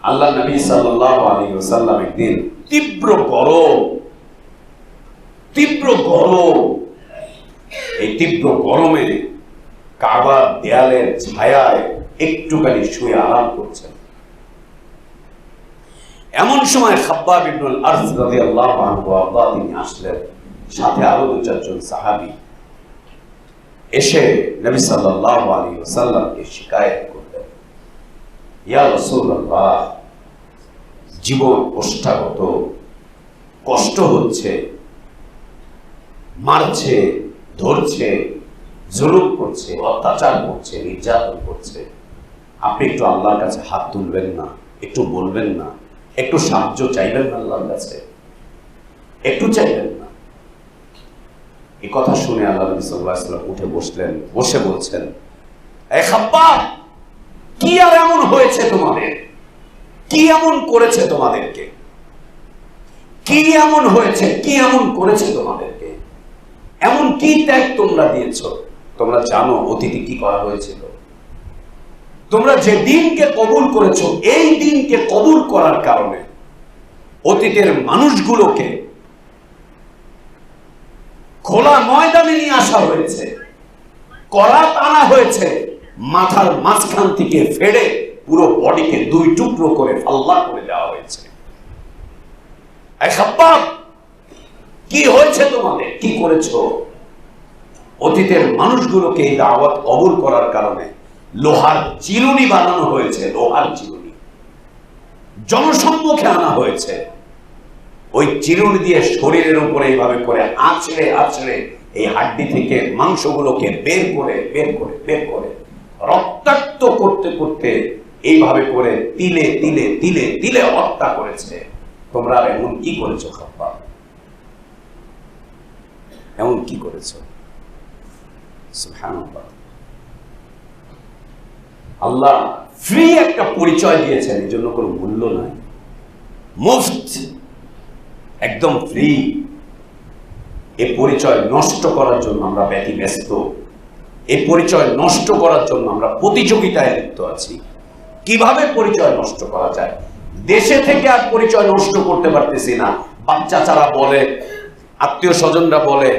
আল্লাহ নবী সাল্লাল্লাহু আলাইহি ওয়াসাল্লাম একদিন তীব্র গরম, তীব্র গরম, এই তীব্র গরমে কাবার দেয়ালের ছায়ায় একটুখানি শুয়ে আরাম করছেন। এমন সময় খাব্বাব ইবনুল আরজ রাদিয়াল্লাহু আনহু তিনি আসলেন, সাথে আরো 2-4 জন সাহাবী এসে নবী সাল্লাল্লাহু আলাইহি ওয়াসাল্লামকে শিকায়ত করলেন, ইয়া রাসূলুল্লাহ, জীবন কষ্টাগত, কষ্ট হচ্ছে, মারছে, ধরছে, জুলুম করছে, অত্যাচার করছে, নির্যাতন করছে, আপনি একটু আল্লাহর কাছে হাত তুলবেন না? একটু বলবেন না? একটু সাহায্য চাইবেন না আল্লাহর কাছে? একটু চাইবেন না? এই কথা শুনে আল্লাহ নবী সাল্লাল্লাহু আলাইহি ওয়াসাল্লাম উঠে বসলেন, বসে বলছেন, এ খাব্বাব, কি আর এমন হয়েছে তোমাদের? কি এমন করেছে তোমাদেরকে? কি এমন হয়েছে? কি এমন করেছে তোমাদেরকে? এমন কি ত্যাগ তোমরা দিয়েছ? তোমরা জানো অতীতে কি করা হয়েছিল? তোমরা যে দিনকে কবুল করেছো, এই দিনকে কবুল করার কারণে অতীতের মানুষগুলোকে খোলা ময়দানে নিয়ে আসা হয়েছে, করাত আনা হয়েছে, মাথার মাঝখান থেকে ফেড়ে পুরো বডিকে 2 টুকরো করে আল্লাহ করে দেওয়া হয়েছে। এই খাব্বাব, কি হয়েছে তোমাদের? কি করেছো? অতীতের মানুষগুলোকে এই দাওয়াত কবুল করার কারণে লোহার চিরুনি বানানো হয়েছে, লোহার চিরুনি জনসম্মুখে আনা হয়েছে। ওই চিরুনি দিয়ে শরীরের উপরে এইভাবে করে আঁচড়ে আঁচড়ে এই হাড্ডি থেকে মাংসগুলোকে বের করে বের করে বের করে রক্তাক্ত করতে করতে এইভাবে করে তিলে তিলে তিলে তিলে হত্যা করেছে। তোমরা এমন কি করেছো খাব্বাব? এমন কি করেছো? সুবহানাল্লাহ। আল্লাহ ফ্রি একটা পরিচয় দিয়েছেন, এই জন্য কোনো মূল্য নাই, মুফত, একদম ফ্রি। এই পরিচয় নষ্ট করার জন্য আমরা ব্যতিব্যস্ত, এই পরিচয় নষ্ট করার জন্য আমরা প্রতিযোগিতায় লিপ্ত আছি। কিভাবে পরিচয় নষ্ট করা যায়? দেশে থেকে আর পরিচয় নষ্ট করতে পারতেছি না। বাচ্চা চারা বলে, আত্মীয় স্বজনরা বলে,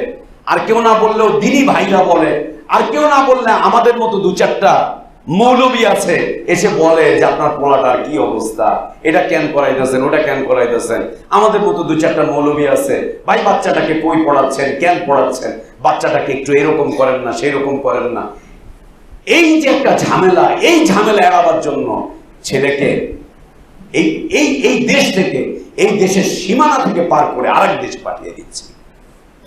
আর কেউ না বললেও দিনী ভাইরা বলে, আর কেউ না বললে আমাদের মতো 2-4টা মৌলবী আছে এসে বলে যে আপনার পোলাটার কি অবস্থা, এটা কেন করাইতেছেন, ওটা কেন করাইতেছেন। আমাদের মতো 2-4টা মৌলবী আছে, ভাই বাচ্চাটাকে কই পড়াচ্ছেন, কেন পড়াচ্ছেন, বাচ্চাটাকে একটু এরকম করেন না, সেই রকম করেন না। এই যে একটা ঝামেলা, এই ঝামেলা এড়াবার জন্য ছেলেকে এই এই এই দেশ থেকে, এই দেশের সীমানা থেকে পার করে আরেক দেশে পাঠিয়ে দিচ্ছি,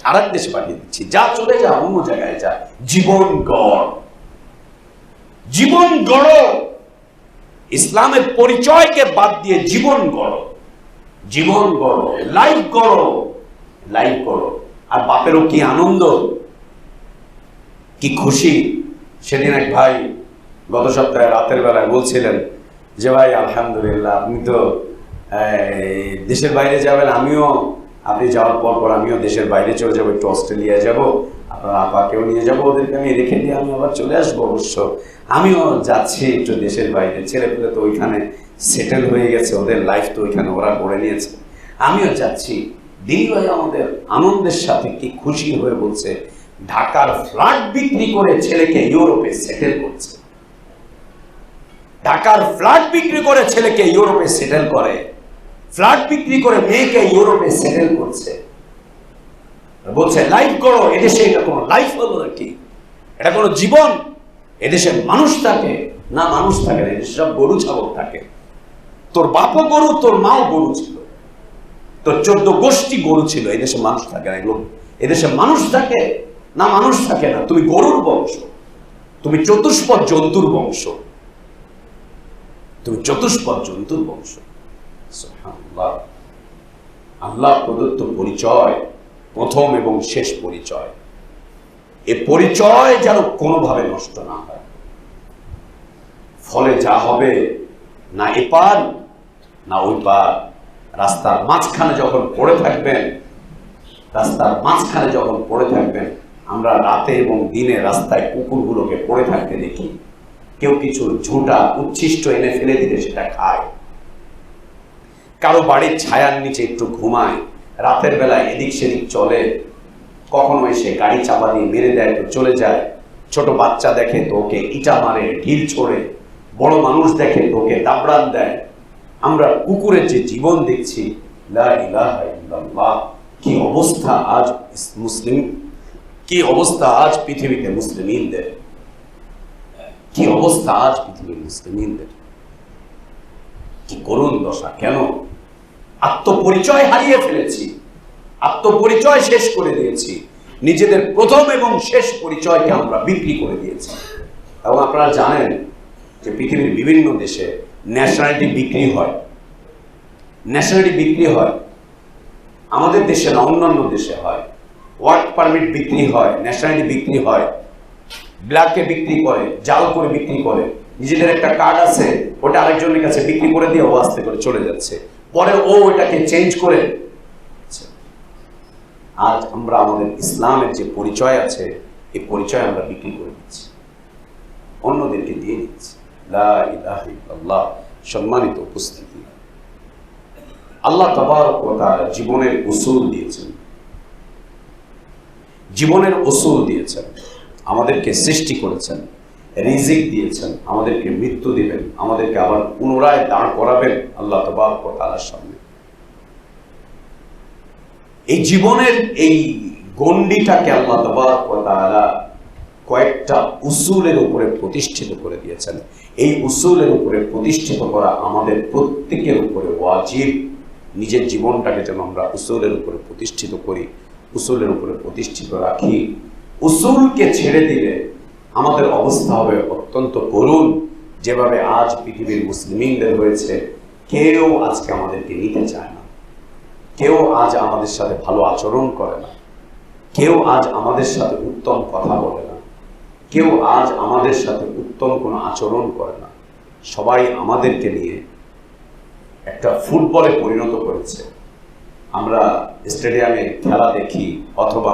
আরেক দেশে পাঠিয়ে দিচ্ছি। যা চলে যা, অন্য জায়গায় যা, জীবন গড়, জীবন গড়ো, ইসলামের পরিচয়কে বাদ দিয়ে জীবন গড়ো, জীবন গড়ো, লাইফ গড়ো, লাইফ গড়ো। আর বাপেরও কি আনন্দ, কি খুশি। সেদিন এক ভাই গত সপ্তাহে রাতের বেলায় বলছিলেন যে ভাই আলহামদুলিল্লাহ, আপনি তো দেশের বাইরে যাবেন, আমিও আপনি যাওয়ার পর পর আমিও দেশের বাইরে চলে যাবো, একটু অস্ট্রেলিয়ায় যাব, আপনার আপাকেও নিয়ে যাবো, ওদেরকে আমি রেখে দিয়ে আমি আবার চলে আসবো। অবশ্য আমিও যাচ্ছি একটু দেশের বাইরে, ছেলেপেলে তো ওইখানে সেটেল হয়ে গেছে, ওদের লাইফ তো ওইখানে ওরা গড়ে নিয়েছে, আমিও যাচ্ছি। দিদি ভাই আমাদের আনন্দের সাথে কি খুশি হয়ে বলছে, ঢাকার ফ্ল্যাট বিক্রি করে ছেলেকে ইউরোপে সেটেল করছে। ঢাকার ফ্ল্যাট বিক্রি করে ছেলেকে ইউরোপে সেটেল করে, ফ্ল্যাট বিক্রি করে মেয়েকে ইউরোপে সেটেল করছে। বলছে লাইফ করো, এদেশে এটা কোনো লাইফ হলো নাকি? এটা কোনো জীবন? এদেশে মানুষ থাকে না? মানুষ থাকে না, এদেশে সব গরু ছাগল থাকে। তোর বাপও গরু, তোর মাও গরু ছিল, তোর 14 গোষ্ঠী গরু ছিল। এদেশে মানুষ থাকে না। এগুলো এদেশে মানুষ থাকে না? মানুষ থাকে না। তুমি গরুর বংশ, তুমি চতুষ্পদ জন্তুর বংশ, তুমি চতুষ্পদ জন্তুর বংশ। সুবহানাল্লাহ। আল্লাহ প্রদত্ত পরিচয়, প্রথম এবং শেষ পরিচয়, এ পরিচয় যেন কোনোভাবে নষ্ট না হয়। ফলে যা হবে, না এপার না ওই পার, রাস্তার মাঝখানে যখন পড়ে থাকবেন, রাস্তার মাঝখানে যখন পড়ে থাকবেন, আমরা রাতে এবং দিনে রাস্তায় কুকুরগুলোকে পড়ে থাকতে দেখি। কেউ কিছু ঝুঁটা উচ্ছিষ্ট এনে ফেলে দিলে সেটা খায়, কারো বাড়ির ছায়ার নিচে একটু ঘুমায়, রাতের বেলায় এদিক সেদিক চলে, কখনো এসে গাড়ি চাপা দিয়ে মেরে দেয় তো চলে যায়। ছোট বাচ্চা দেখে তো ওকে ইটা মারে, ঢিল ছোড়ে, বড় মানুষ দেখে তো ওকে দাবড়ান দেয়। আমরা কুকুরের যে জীবন দেখছি, লা ইলাহা ইল্লাল্লাহ। কি অবস্থা আজ মুসলিম, কি অবস্থা আজ পৃথিবীতে মুসলিমদের, কি অবস্থা আজ পৃথিবীর মুসলিমদের, কি করুণ দশা। কেন? আত্মপরিচয় হারিয়ে ফেলেছি, আত্মপরিচয় শেষ করে দিয়েছি, নিজেদের প্রথম এবং শেষ পরিচয়কে আমরা বিক্রি করে দিয়েছি। এবং আপনারা জানেন যে পৃথিবীর বিভিন্ন দেশে ন্যাশনালিটি বিক্রি হয়, ন্যাশনালিটি বিক্রি হয়। আমাদের দেশে না, অন্যান্য দেশে হয়। ওয়ার্ক পারমিট বিক্রি হয়, ন্যাশনালিটি বিক্রি হয়, ব্ল্যাকে বিক্রি করে, জাল করে বিক্রি করে। নিজেদের একটা কার্ড আছে, ওটা আরেকজনের কাছে বিক্রি করে দিয়ে ও আস্তে করে চলে যাচ্ছে, পরে ও ওটাকে চেঞ্জ করে। আজ আমরা আমাদের ইসলামের যে পরিচয় আছে, এই পরিচয় আমরা বিক্রি করে দিচ্ছি, অন্যদেরকে দিয়ে দিচ্ছি। লা ইলাহা ইল্লাল্লাহ। সম্মানিত উপস্থিতি, আল্লাহ তাবারক ওয়া তাআলা জীবনের উসুল দিয়েছেন, জীবনের উসুল দিয়েছেন। আমাদেরকে সৃষ্টি করেছেন, রিজিক দিয়েছেন, আমাদেরকে মৃত্যু দিবেন, আমাদেরকে আবার পুনরায় দাঁড় করাবেন আল্লাহ তাবারক ওয়া তাআলার সামনে। এই জীবনের এই গণ্ডিটাকে আল্লাহ তাবারক ওয়া তাআলা কয়েকটা উসুলের উপরে প্রতিষ্ঠিত করে দিয়েছেন। এই উসুলের উপরে প্রতিষ্ঠিত করা আমাদের প্রত্যেকের উপরে ওয়াজিব। নিজের জীবনটাকে যেন আমরা উসুলের উপরে প্রতিষ্ঠিত করি, উসুলের উপরে প্রতিষ্ঠিত রাখি। উসুলকে ছেড়ে দিলে আমাদের অবস্থা হবে অত্যন্ত করুণ। যেভাবে আজ পৃথিবীর মুসলিমদের হয়েছে, কেউ আজকে আমাদেরকে নিতে চায় না, কেউ আজ আমাদের সাথে ভালো আচরণ করে না, কেউ আজ আমাদের সাথে উত্তম কথা বলে না, কেউ আজ আমাদের সাথে উত্তম কোনো আচরণ করে না। সবাই আমাদেরকে নিয়ে একটা ফুটবলে পরিণত করেছে। আমরা স্টেডিয়ামে খেলা দেখি অথবা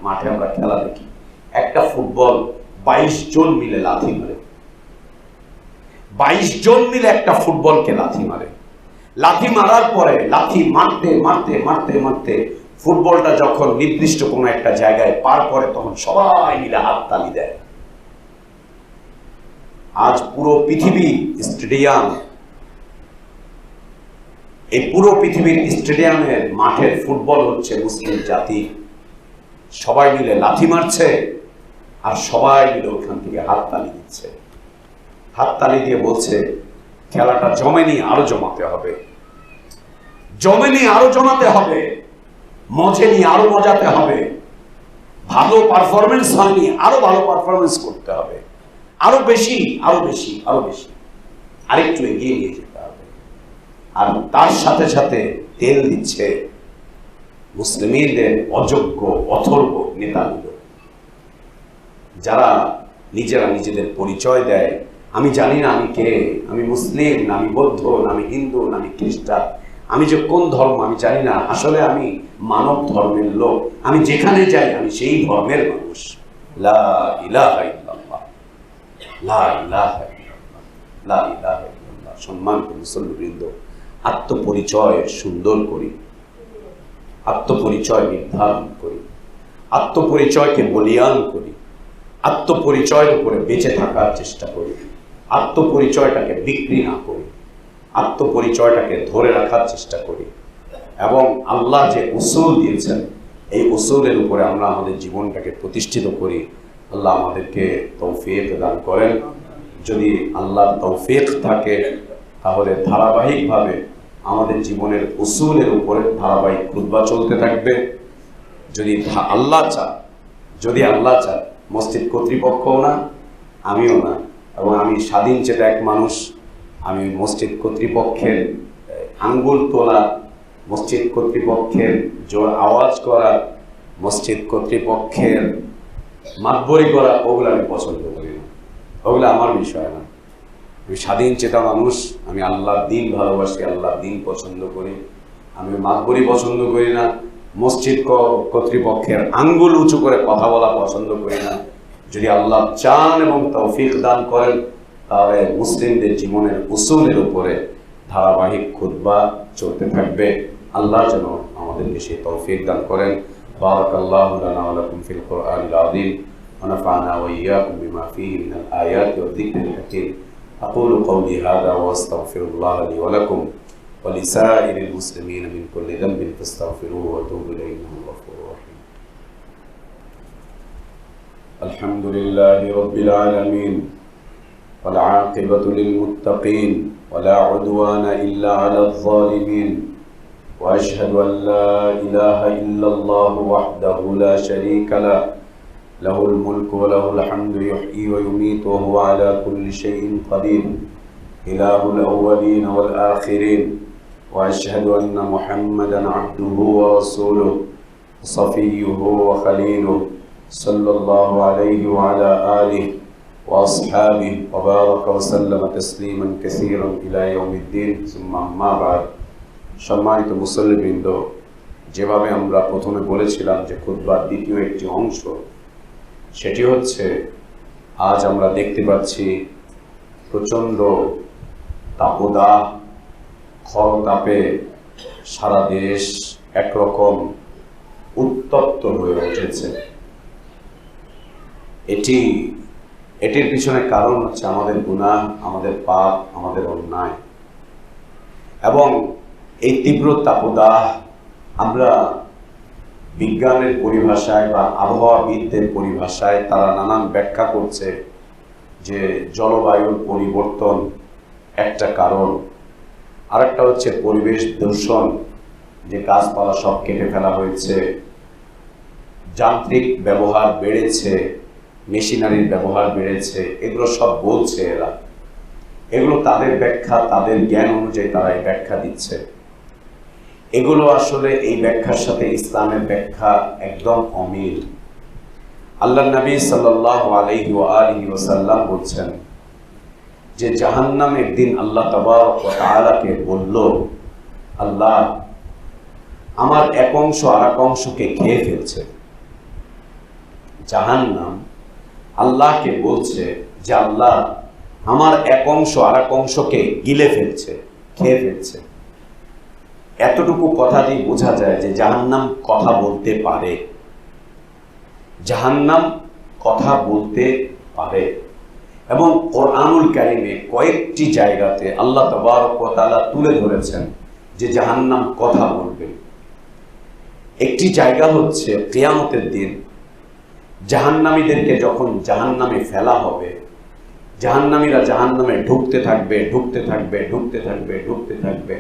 মাঠে আমরা খেলা দেখি, একটা ফুটবল 22 জন মিলে লাথি মারে, 22 জন মিলে একটা ফুটবলকে লাথি মারে। লাথি মারার পরে লাথি মারতে মারতে মারতে মারতে ফুটবলটা যখন নির্দিষ্ট কোনো একটা জায়গায় পার করে, তখন সবাই মিলে হাততালি দেয়। আজ পুরো পৃথিবী স্টেডিয়াম, এই পুরো পৃথিবীর স্টেডিয়ামের মাঠের ফুটবল হচ্ছে মুসলিম জাতি। সবাই মিলে লাথি মারছে আর সবাই মিলে ওখান থেকে হাততালি দিচ্ছে, হাততালি দিয়ে বলছে খেলাটা জমেনি, আরো জমাতে হবে, জমেনি আরো জমাতে হবে, মজেনি আরো মজাতে হবে, ভালো পারফরমেন্স হয়নি, আরো ভালো পারফরমেন্স করতে হবে, আরো বেশি আরো বেশি আরো বেশি, আরেকটু এগিয়ে নিয়ে যেতে হবে। আর তার সাথে সাথে তেল দিচ্ছে মুসলিমদের অযোগ্য অথর্ব নেতাগুলো, যারা নিজেরা নিজেদের পরিচয় দেয়, আমি জানি না আমি কে, আমি মুসলিম না আমি বৌদ্ধ না আমি হিন্দু না আমি খ্রিস্টান, আমি যে কোন ধর্ম আমি জানি না, আসলে আমি মানব ধর্মের লোক, আমি যেখানে যাই আমি সেই ধর্মের মানুষ। লা ইলাহা ইল্লাল্লাহ, লা ইলাহা ইল্লাল্লাহ, লা ইলাহা ইল্লাল্লাহ। সম্মানিত মুসল্লিবৃন্দ, আত্মপরিচয় সুন্দর করি, আত্মপরিচয় নির্ধারণ করি, আত্মপরিচয়কে বলিয়ান করি, আত্মপরিচয়ের উপরে বেঁচে থাকার চেষ্টা করি, আত্মপরিচয়টাকে বিক্রি না করি, আত্মপরিচয়টাকে ধরে রাখার চেষ্টা করি, এবং আল্লাহ যে উসুল দিয়েছেন এই উসুলের উপরে আমরা আমাদের জীবনটাকে প্রতিষ্ঠিত করি। আল্লাহ আমাদেরকে তৌফিক দান করেন। যদি আল্লাহর তৌফিক থাকে তাহলে ধারাবাহিকভাবে আমাদের জীবনের উসুলের উপরে ধারাবাহিক খুতবা চলতে থাকবে। যদি আল্লাহ চান, মসজিদ কর্তৃপক্ষও না, আমিও না, এবং আমি স্বাধীন চেতা এক মানুষ, আমি মসজিদ কর্তৃপক্ষের আঙ্গুল তোলা, মসজিদ কর্তৃপক্ষের জোর আওয়াজ করা, মসজিদ কর্তৃপক্ষের মাতবরি করা, ওগুলো আমি পছন্দ করি না, ওগুলো আমার বিষয় না। আমি স্বাধীন চেতা মানুষ, আমি আল্লাহর দিন ভালোবাসি, আল্লাহর দিন পছন্দ করি, আমি মাতবরি পছন্দ করি না, মসজিদ কর্তৃপক্ষের আঙ্গুল উঁচু করে কথা বলা পছন্দ করি না। যদি আল্লাহ চান এবং তৌফিক দান করেন তাহলে মুসলিমদের জীবনের উসুলের উপরে ধারাবাহিক খুতবা চলতে থাকবে। আল্লাহ যেন আমাদেরকে সেই তৌফিক দান করেন। বারাকাল্লাহু লানা ওয়া লাকুম ফিল কুরআনিল আযীম ওয়া নাফা'না ওয়া ইয়্যাকুম বিমা ফীহি মিনাল আয়াতি ওয়ায যিকরিল হাকীম। আকুলু কওলি হাযা ওয়া আস্তাগফিরুল্লাহ লি ওয়া লাকুম ওয়া লিসাইরিল মুসলিমিন মিন কুল্লি যামবিন ফাস্তাগফিরুহু ওয়া তুবু ইলাইহি ইন্নাহু গফুরুর রাহিম। আলহামদুলিল্লাহি রাব্বিল আলামিন ওয়াল আকিবাতু লিল মুত্তাকিন ওয়া লা উদওয়ানা ইল্লা আলাল যালিমিন। وأشهد أن لا إله إلا الله وحده لا شريك له له الملك وله الحمد يحيي ويميت وهو على كل شيء قدير إله الأولين والآخرين. وأشهد أن محمدا عبده ورسوله صفيه وخليله صلى الله عليه وعلى آله وأصحابه وبارك وسلم تسليما كثيرا إلى يوم الدين. ثم أما بعد. সম্মানিত মুসল্লিবৃন্দ, যেভাবে আমরা প্রথমে বলেছিলাম যে খুতবার দ্বিতীয় একটি অংশ, সেটি হচ্ছে আজ আমরা দেখতে পাচ্ছি প্রচণ্ড তাপদাহ, খরতাপে সারা দেশ একরকম উত্তপ্ত হয়ে উঠেছে। এটির পিছনে কারণ হচ্ছে আমাদের গুনাহ, আমাদের পাপ, আমাদের অন্যায়। এবং এই তীব্র তাপদাহ আমরা বিজ্ঞানের পরিভাষায় বা আবহাওয়াবিদদের পরিভাষায় তারা নানান ব্যাখ্যা করছে যে জলবায়ুর পরিবর্তন একটা কারণ, আরেকটা হচ্ছে পরিবেশ দূষণ, যে গাছপালা সব কেটে ফেলা হয়েছে, যান্ত্রিক ব্যবহার বেড়েছে, মেশিনারির ব্যবহার বেড়েছে, এগুলো সব বলছে এরা। এগুলো তাদের ব্যাখ্যা, তাদের জ্ঞান অনুযায়ী তারা এই ব্যাখ্যা দিচ্ছে। এগুলো আসলে এই ব্যাখ্যার সাথে ইসলামের ব্যাখ্যা একদম অমিল। আল্লাহর নবী সাল্লাল্লাহু আলাইহি ওয়া আলিহি ওয়াসাল্লাম বলছেন যে জাহান্নাম একদিন আল্লাহ তাবারক ওয়া তাআলাকে বলল, আল্লাহ আমার এক অংশ আর এক অংশকে খেয়ে ফেলছে। জাহান্নাম আল্লাহকে বলছে যে আল্লাহ আমার এক অংশ আর এক অংশকে গিলে ফেলছে, খেয়ে ফেলছে। এতটুকু কথা দিয়ে বোঝা যায় যে জাহান্নাম কথা বলতে পারে, জাহান্নাম কথা বলতে পারে। এবং কোরআনুল কারীমে কয়েকটি জায়গাতে আল্লাহ তাবারক ওয়া তাআলা তুলে ধরেছেন যে জাহান্নাম কথা বলবে। একটি জায়গা হচ্ছে কিয়ামতের দিন জাহান্নামীদেরকে যখন জাহান্নামে ফেলা হবে, জাহান্নামীরা জাহান্নামে ঢুকতে থাকবে, ঢুকতে থাকবে, ঢুকতে থাকবে, ঢুকতে থাকবে।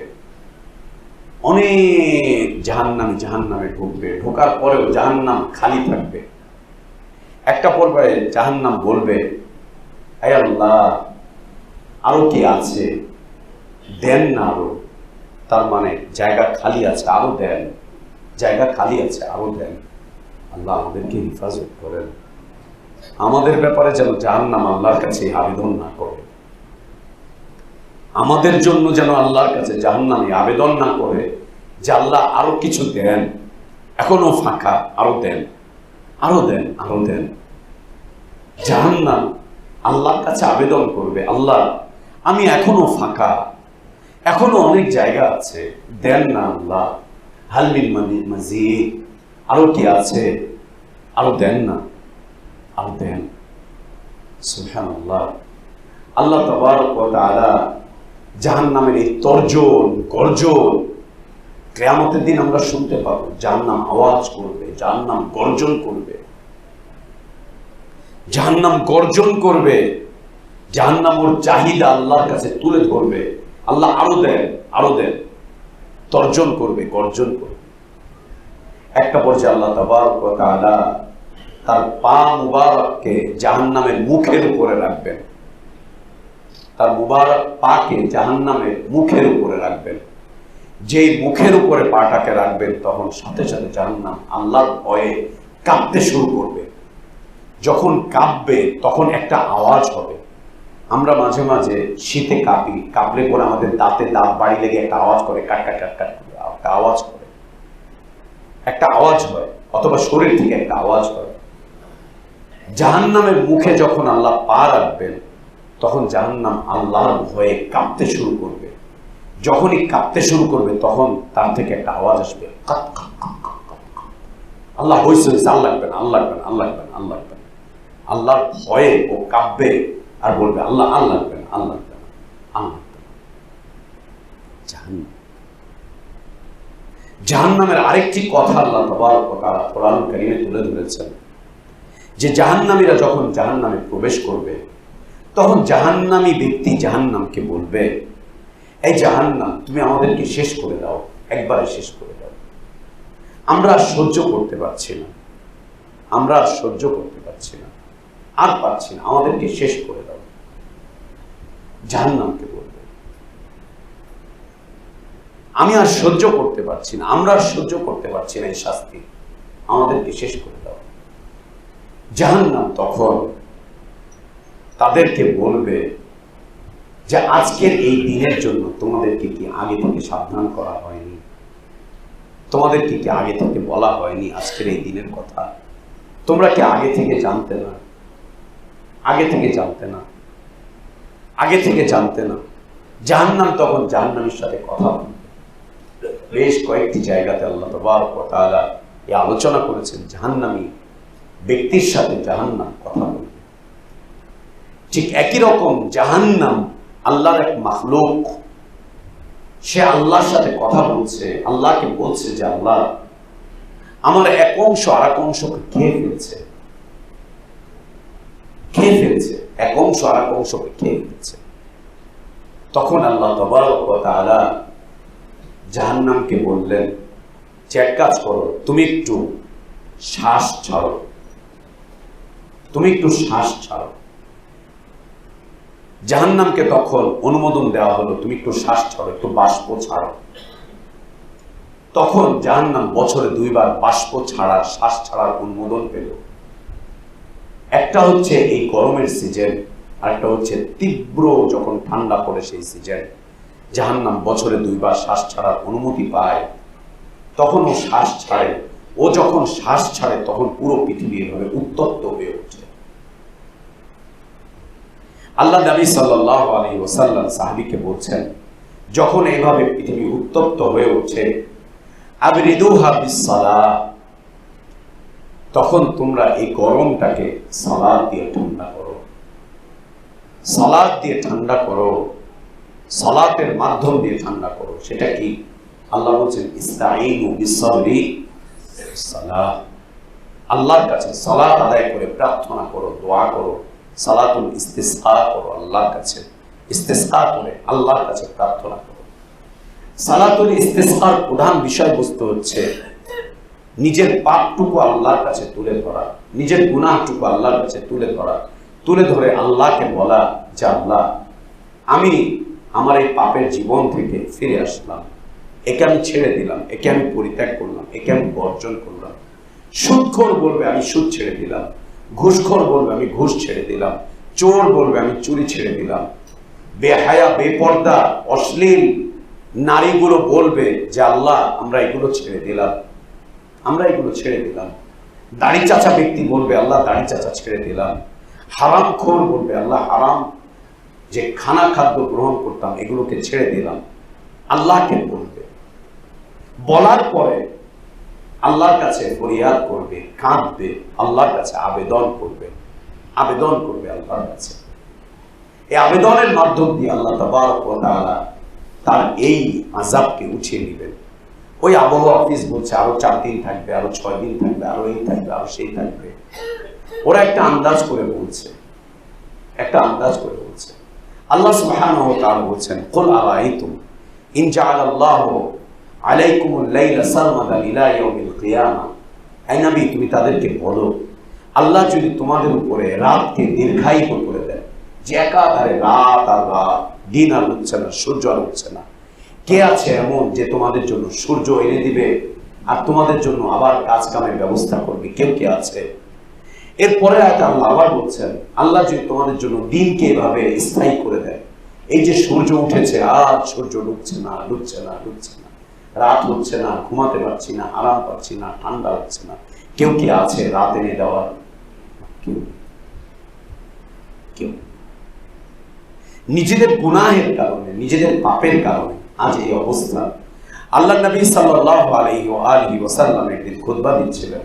অনেক জাহান্নামে ঢুকবে, ঢোকার পরেও জাহান্নাম খালি থাকবে। একটা পর্যায়ে জাহান্নাম বলবে, হে আল্লাহ আরো কি আছে, দেন না আরো। তার মানে জায়গা খালি আছে, আরো দেন, জায়গা খালি আছে, আরো দেন। আল্লাহ আমাদেরকে হেফাজত করেন, আমাদের ব্যাপারে যেন জাহান্নাম আল্লাহর কাছে আবেদন না করে। আমাদের জন্য যেন আল্লাহর কাছে জাহান্নামে আবেদন না করে যে আল্লাহ আরো কিছু দেন, এখনো ফাঁকা, আরো দেন, আরো দেন, আরো দেন। জাহান্নাম আল্লাহর কাছে আবেদন করবে, আল্লাহ আমি এখনো ফাঁকা, এখনো অনেক জায়গা আছে, দেন না আল্লাহ, হালমিন মাজিদ, আরো কি আছে, আরো দেন না, আরো দেন। সুবহানাল্লাহ। আল্লাহ তাবারক ওয়া তাআলা জাহান্নামের এই তর্জন গর্জন কিয়ামতের দিন আমরা শুনতে পাবো। জাহান্নাম আওয়াজ করবে, জাহান্নাম গর্জন করবে, জাহান্নাম গর্জন করবে, জাহান্নাম ওর চাহিদা আল্লাহর কাছে তুলে ধরবে, আল্লাহ আরো দেন, আরো দেন, তর্জন করবে, গর্জন করবে। একটা পর্যায়ে আল্লাহ তাবারক ওয়া তাআলা তার পা মুবারককে জাহান্নামের মুখের উপরে রাখবেন, তার মুবারক পাকে জাহান্নামের মুখের উপরে রাখবেন। যেই মুখের উপরে পাটাকে রাখবেন তখন সাথে সাথে জাহান্নাম আল্লাহর ভয়ে কাঁপতে শুরু করবে। যখন কাঁপবে তখন একটা আওয়াজ হবে। আমরা মাঝে মাঝে শীতে কাঁপি, কাঁপলে পরে আমাদের দাঁতে দাঁত বাড়ি লেগে একটা আওয়াজ করে, কাট কাট কাট কাট একটা আওয়াজ করে, একটা আওয়াজ হয়, অথবা শরীর থেকে একটা আওয়াজ হয়। জাহান্নামের মুখে যখন আল্লাহ পা রাখবেন তখন জাহান্নাম আল্লাহর ভয়ে কাঁপতে শুরু করবে। যখনই কাঁপতে শুরু করবে তখন তার থেকে একটা আওয়াজ আসবে, আল্লাহ হইছে, আল্লাহ লাগবেন, আল্লাহ লাগবেন, আল্লাহ লাগবেন, আল্লাহ লাগবেন। আল্লাহর ভয়ে ও কাঁপবে আর বলবে আল্লাহ, আল্লাহ লাগবেন, আল্লাহ লাগবেন, আল্লাহ লাগবেন। জাহান্নামের আরেকটি কথা আল্লাহ তাবারক ওয়া তাআলা কোরআন কারীমে তুলে ধরেছেন যে জাহান্নামীরা যখন জাহান্নামে প্রবেশ করবে তখন জাহান্নামী ব্যক্তি জাহান্নামকে বলবে, এই জাহান্নাম তুমি আমাদেরকে শেষ করে দাও, একবারে শেষ করে দাও, আমরা আর সহ্য করতে পারছি না, আমরা আর সহ্য করতে পারছি না, আর পারছি না, আমাদেরকে শেষ করে দাও। জাহান্নামকে বলবে আমি আর সহ্য করতে পারছি না, আমরা আর সহ্য করতে পারছি না এই শাস্তি, আমাদেরকে শেষ করে দাও। জাহান্নাম তখন তাদেরকে বলবে যে আজকের এই দিনের জন্য তোমাদেরকে কি আগে থেকে সাবধান করা হয়নি, তোমাদেরকে কি আগে থেকে বলা হয়নি আজকের এই দিনের কথা, তোমরা কি আগে থেকে জানতে না, আগে থেকে জানতে না, আগে থেকে জানতে না। জাহান্নাম তখন জাহান্নামীর সাথে কথা বলবে। বেশ কয়েকটি জায়গাতে আল্লাহ তাবারক ওয়া তাআলা এই আলোচনা করেছেন জাহান্নামী ব্যক্তির সাথে জাহান্নাম কথা বলবে। ঠিক একই রকম জাহান্নাম আল্লাহর এক মাখলুক, সে আল্লাহর সাথে কথা বলছে, আল্লাহকে বলছে যে আল্লাহ আমার এক অংশ আর এক অংশকে খেয়ে ফেলছে, খেয়ে ফেলছে, এক অংশ আর এক অংশকে খেয়ে ফেলছে। তখন আল্লাহ তাবারক ওয়া তাআলা জাহান্নামকে বললেন যে এক কাজ করো, তুমি একটু শ্বাস ছাড়ো, তুমি একটু শ্বাস ছাড়ো। জাহান্নামকে তখন অনুমোদন দেওয়া হলো, তুমি একটু শ্বাস ছাড়ো, একটু বাষ্প ছাড়ো। তখন জাহান্নাম বছরে 2 বার বাষ্প ছাড়ার, শ্বাস ছাড়ার অনুমোদন পেল। একটা হচ্ছে এই গরমের সিজন, আর একটা হচ্ছে তীব্র যখন ঠান্ডা পড়ে সেই সিজন। জাহান্নাম বছরে 2 বার শ্বাস ছাড়ার অনুমতি পায়, তখন ও শ্বাস ছাড়ে। ও যখন শ্বাস ছাড়ে তখন পুরো পৃথিবী এভাবে উত্তপ্ত হয়ে ওঠে। আল্লাহ নবী সাল্লাল্লাহু আলাইহি ওয়াসাল্লাম সাহাবীকে বলছেন, যখন এইভাবে পৃথিবী উত্তপ্ত হয়ে ওঠে, আবরিদুহা বিসসালাহ, তখন তোমরা এই গরমটাকে সালাত দিয়ে ঠান্ডা করো, সালাত দিয়ে ঠান্ডা করো, সালাতের মাধ্যম দিয়ে ঠান্ডা করো। সেটা কি? আল্লাহ বলছেন ইস্তাঈনু বিসসাবরি সালাহ, আল্লাহর কাছে সালাত আদায় করে প্রার্থনা করো, দোয়া করো, সালাতুল ইস্তিসকা করো, আল্লাহর কাছে ইস্তিসকা করে আল্লাহর কাছে প্রার্থনা করো। সালাতুল ইস্তিসকার প্রধান বিষয়বস্তু হচ্ছে নিজের পাপটুকু আল্লাহর কাছে তুলে ধরা, নিজের গুনাহটুকু আল্লাহর কাছে তুলে ধরা, তুলে ধরে আল্লাহকে বলা যে আল্লাহ আমি আমার এই পাপের জীবন থেকে ফিরে আসলাম, একে আমি ছেড়ে দিলাম, একে আমি পরিত্যাগ করলাম, একে আমি বর্জন করলাম। সুদখোর বলবে আমি সুদ ছেড়ে দিলাম, ঘুষখোর বলবে আমি ঘুষ ছেড়ে দিলাম, চোর বলবে আমি চুরি ছেড়ে দিলাম, বেহায়া, বেপর্দা, অশ্লীল নারীগুলো বলবে যে আল্লাহ আমরা এগুলো ছেড়ে দিলাম, আমরা এগুলো ছেড়ে দিলাম। দাড়ি চাচা ব্যক্তি বলবে আল্লাহ দাড়ি চাচা ছেড়ে দিলাম। হারামখোর বলবে আল্লাহ হারাম যে খাদ্য গ্রহণ করতাম এগুলোকে ছেড়ে দিলাম। আল্লাহকে বলবে, বলার পরে আল্লাহর কাছে ফরিয়াদ করবে, কাঁদবে, আল্লাহর কাছে আবেদন করবে আল্লাহর কাছে। এই আবেদনের মাধ্যম দিয়ে আল্লাহ তাবারক ওয়া তাআলা তার এই আযাবকে উঠিয়ে নেবেন। ওই আবহাওয়া অফিস বলছে আরো 4 দিন থাকবে, আরো 6 দিন থাকবে, আরো এই থাকবে, আরো সেই থাকবে। ওরা একটা আন্দাজ করে বলছে। আল্লাহ সুবহানাহু ওয়া তাআলা বলছেন, কুল আরাআইতুম ইন জাআলাল্লাহু আলাইকুমুল লাইলা সারমাদান ইলা ইয়াউমিল কিয়ামা। এই নবী তুমি তাদেরকে বলো, আল্লাহ যদি তোমাদের উপরে রাতকে দীর্ঘায়িত করে দেন, যে একাধারে রাত আর রাত, দিন আর হচ্ছে না, সূর্য আর হচ্ছে না, কে আছে এমন যে তোমাদের জন্য সূর্য এনে দিবে আর তোমাদের জন্য আবার কাজ কামের ব্যবস্থা করবে? কেউ কে আছে? এরপরে আল্লাহ আবার বলছেন, আল্লাহ যদি তোমাদের জন্য দিনকে এভাবে স্থায়ী করে দেয়, এই যে সূর্য উঠেছে আজ সূর্য ডুবছে না, রাত হচ্ছে না, ঘুমাতে পারছি না, আরাম পাচ্ছি না, ঠান্ডা হচ্ছে না, কেউ কি আছে রাত এনে দেওয়ার? কেউ। নিজেদের গুনাহের কারণে, নিজেদের পাপের কারণে আজ এই অবস্থা। আল্লাহ নবী সাল্লাল্লাহু আলাইহি ওয়া আলিহি ওয়াসাল্লাম একদিন খুতবা দিচ্ছিলেন।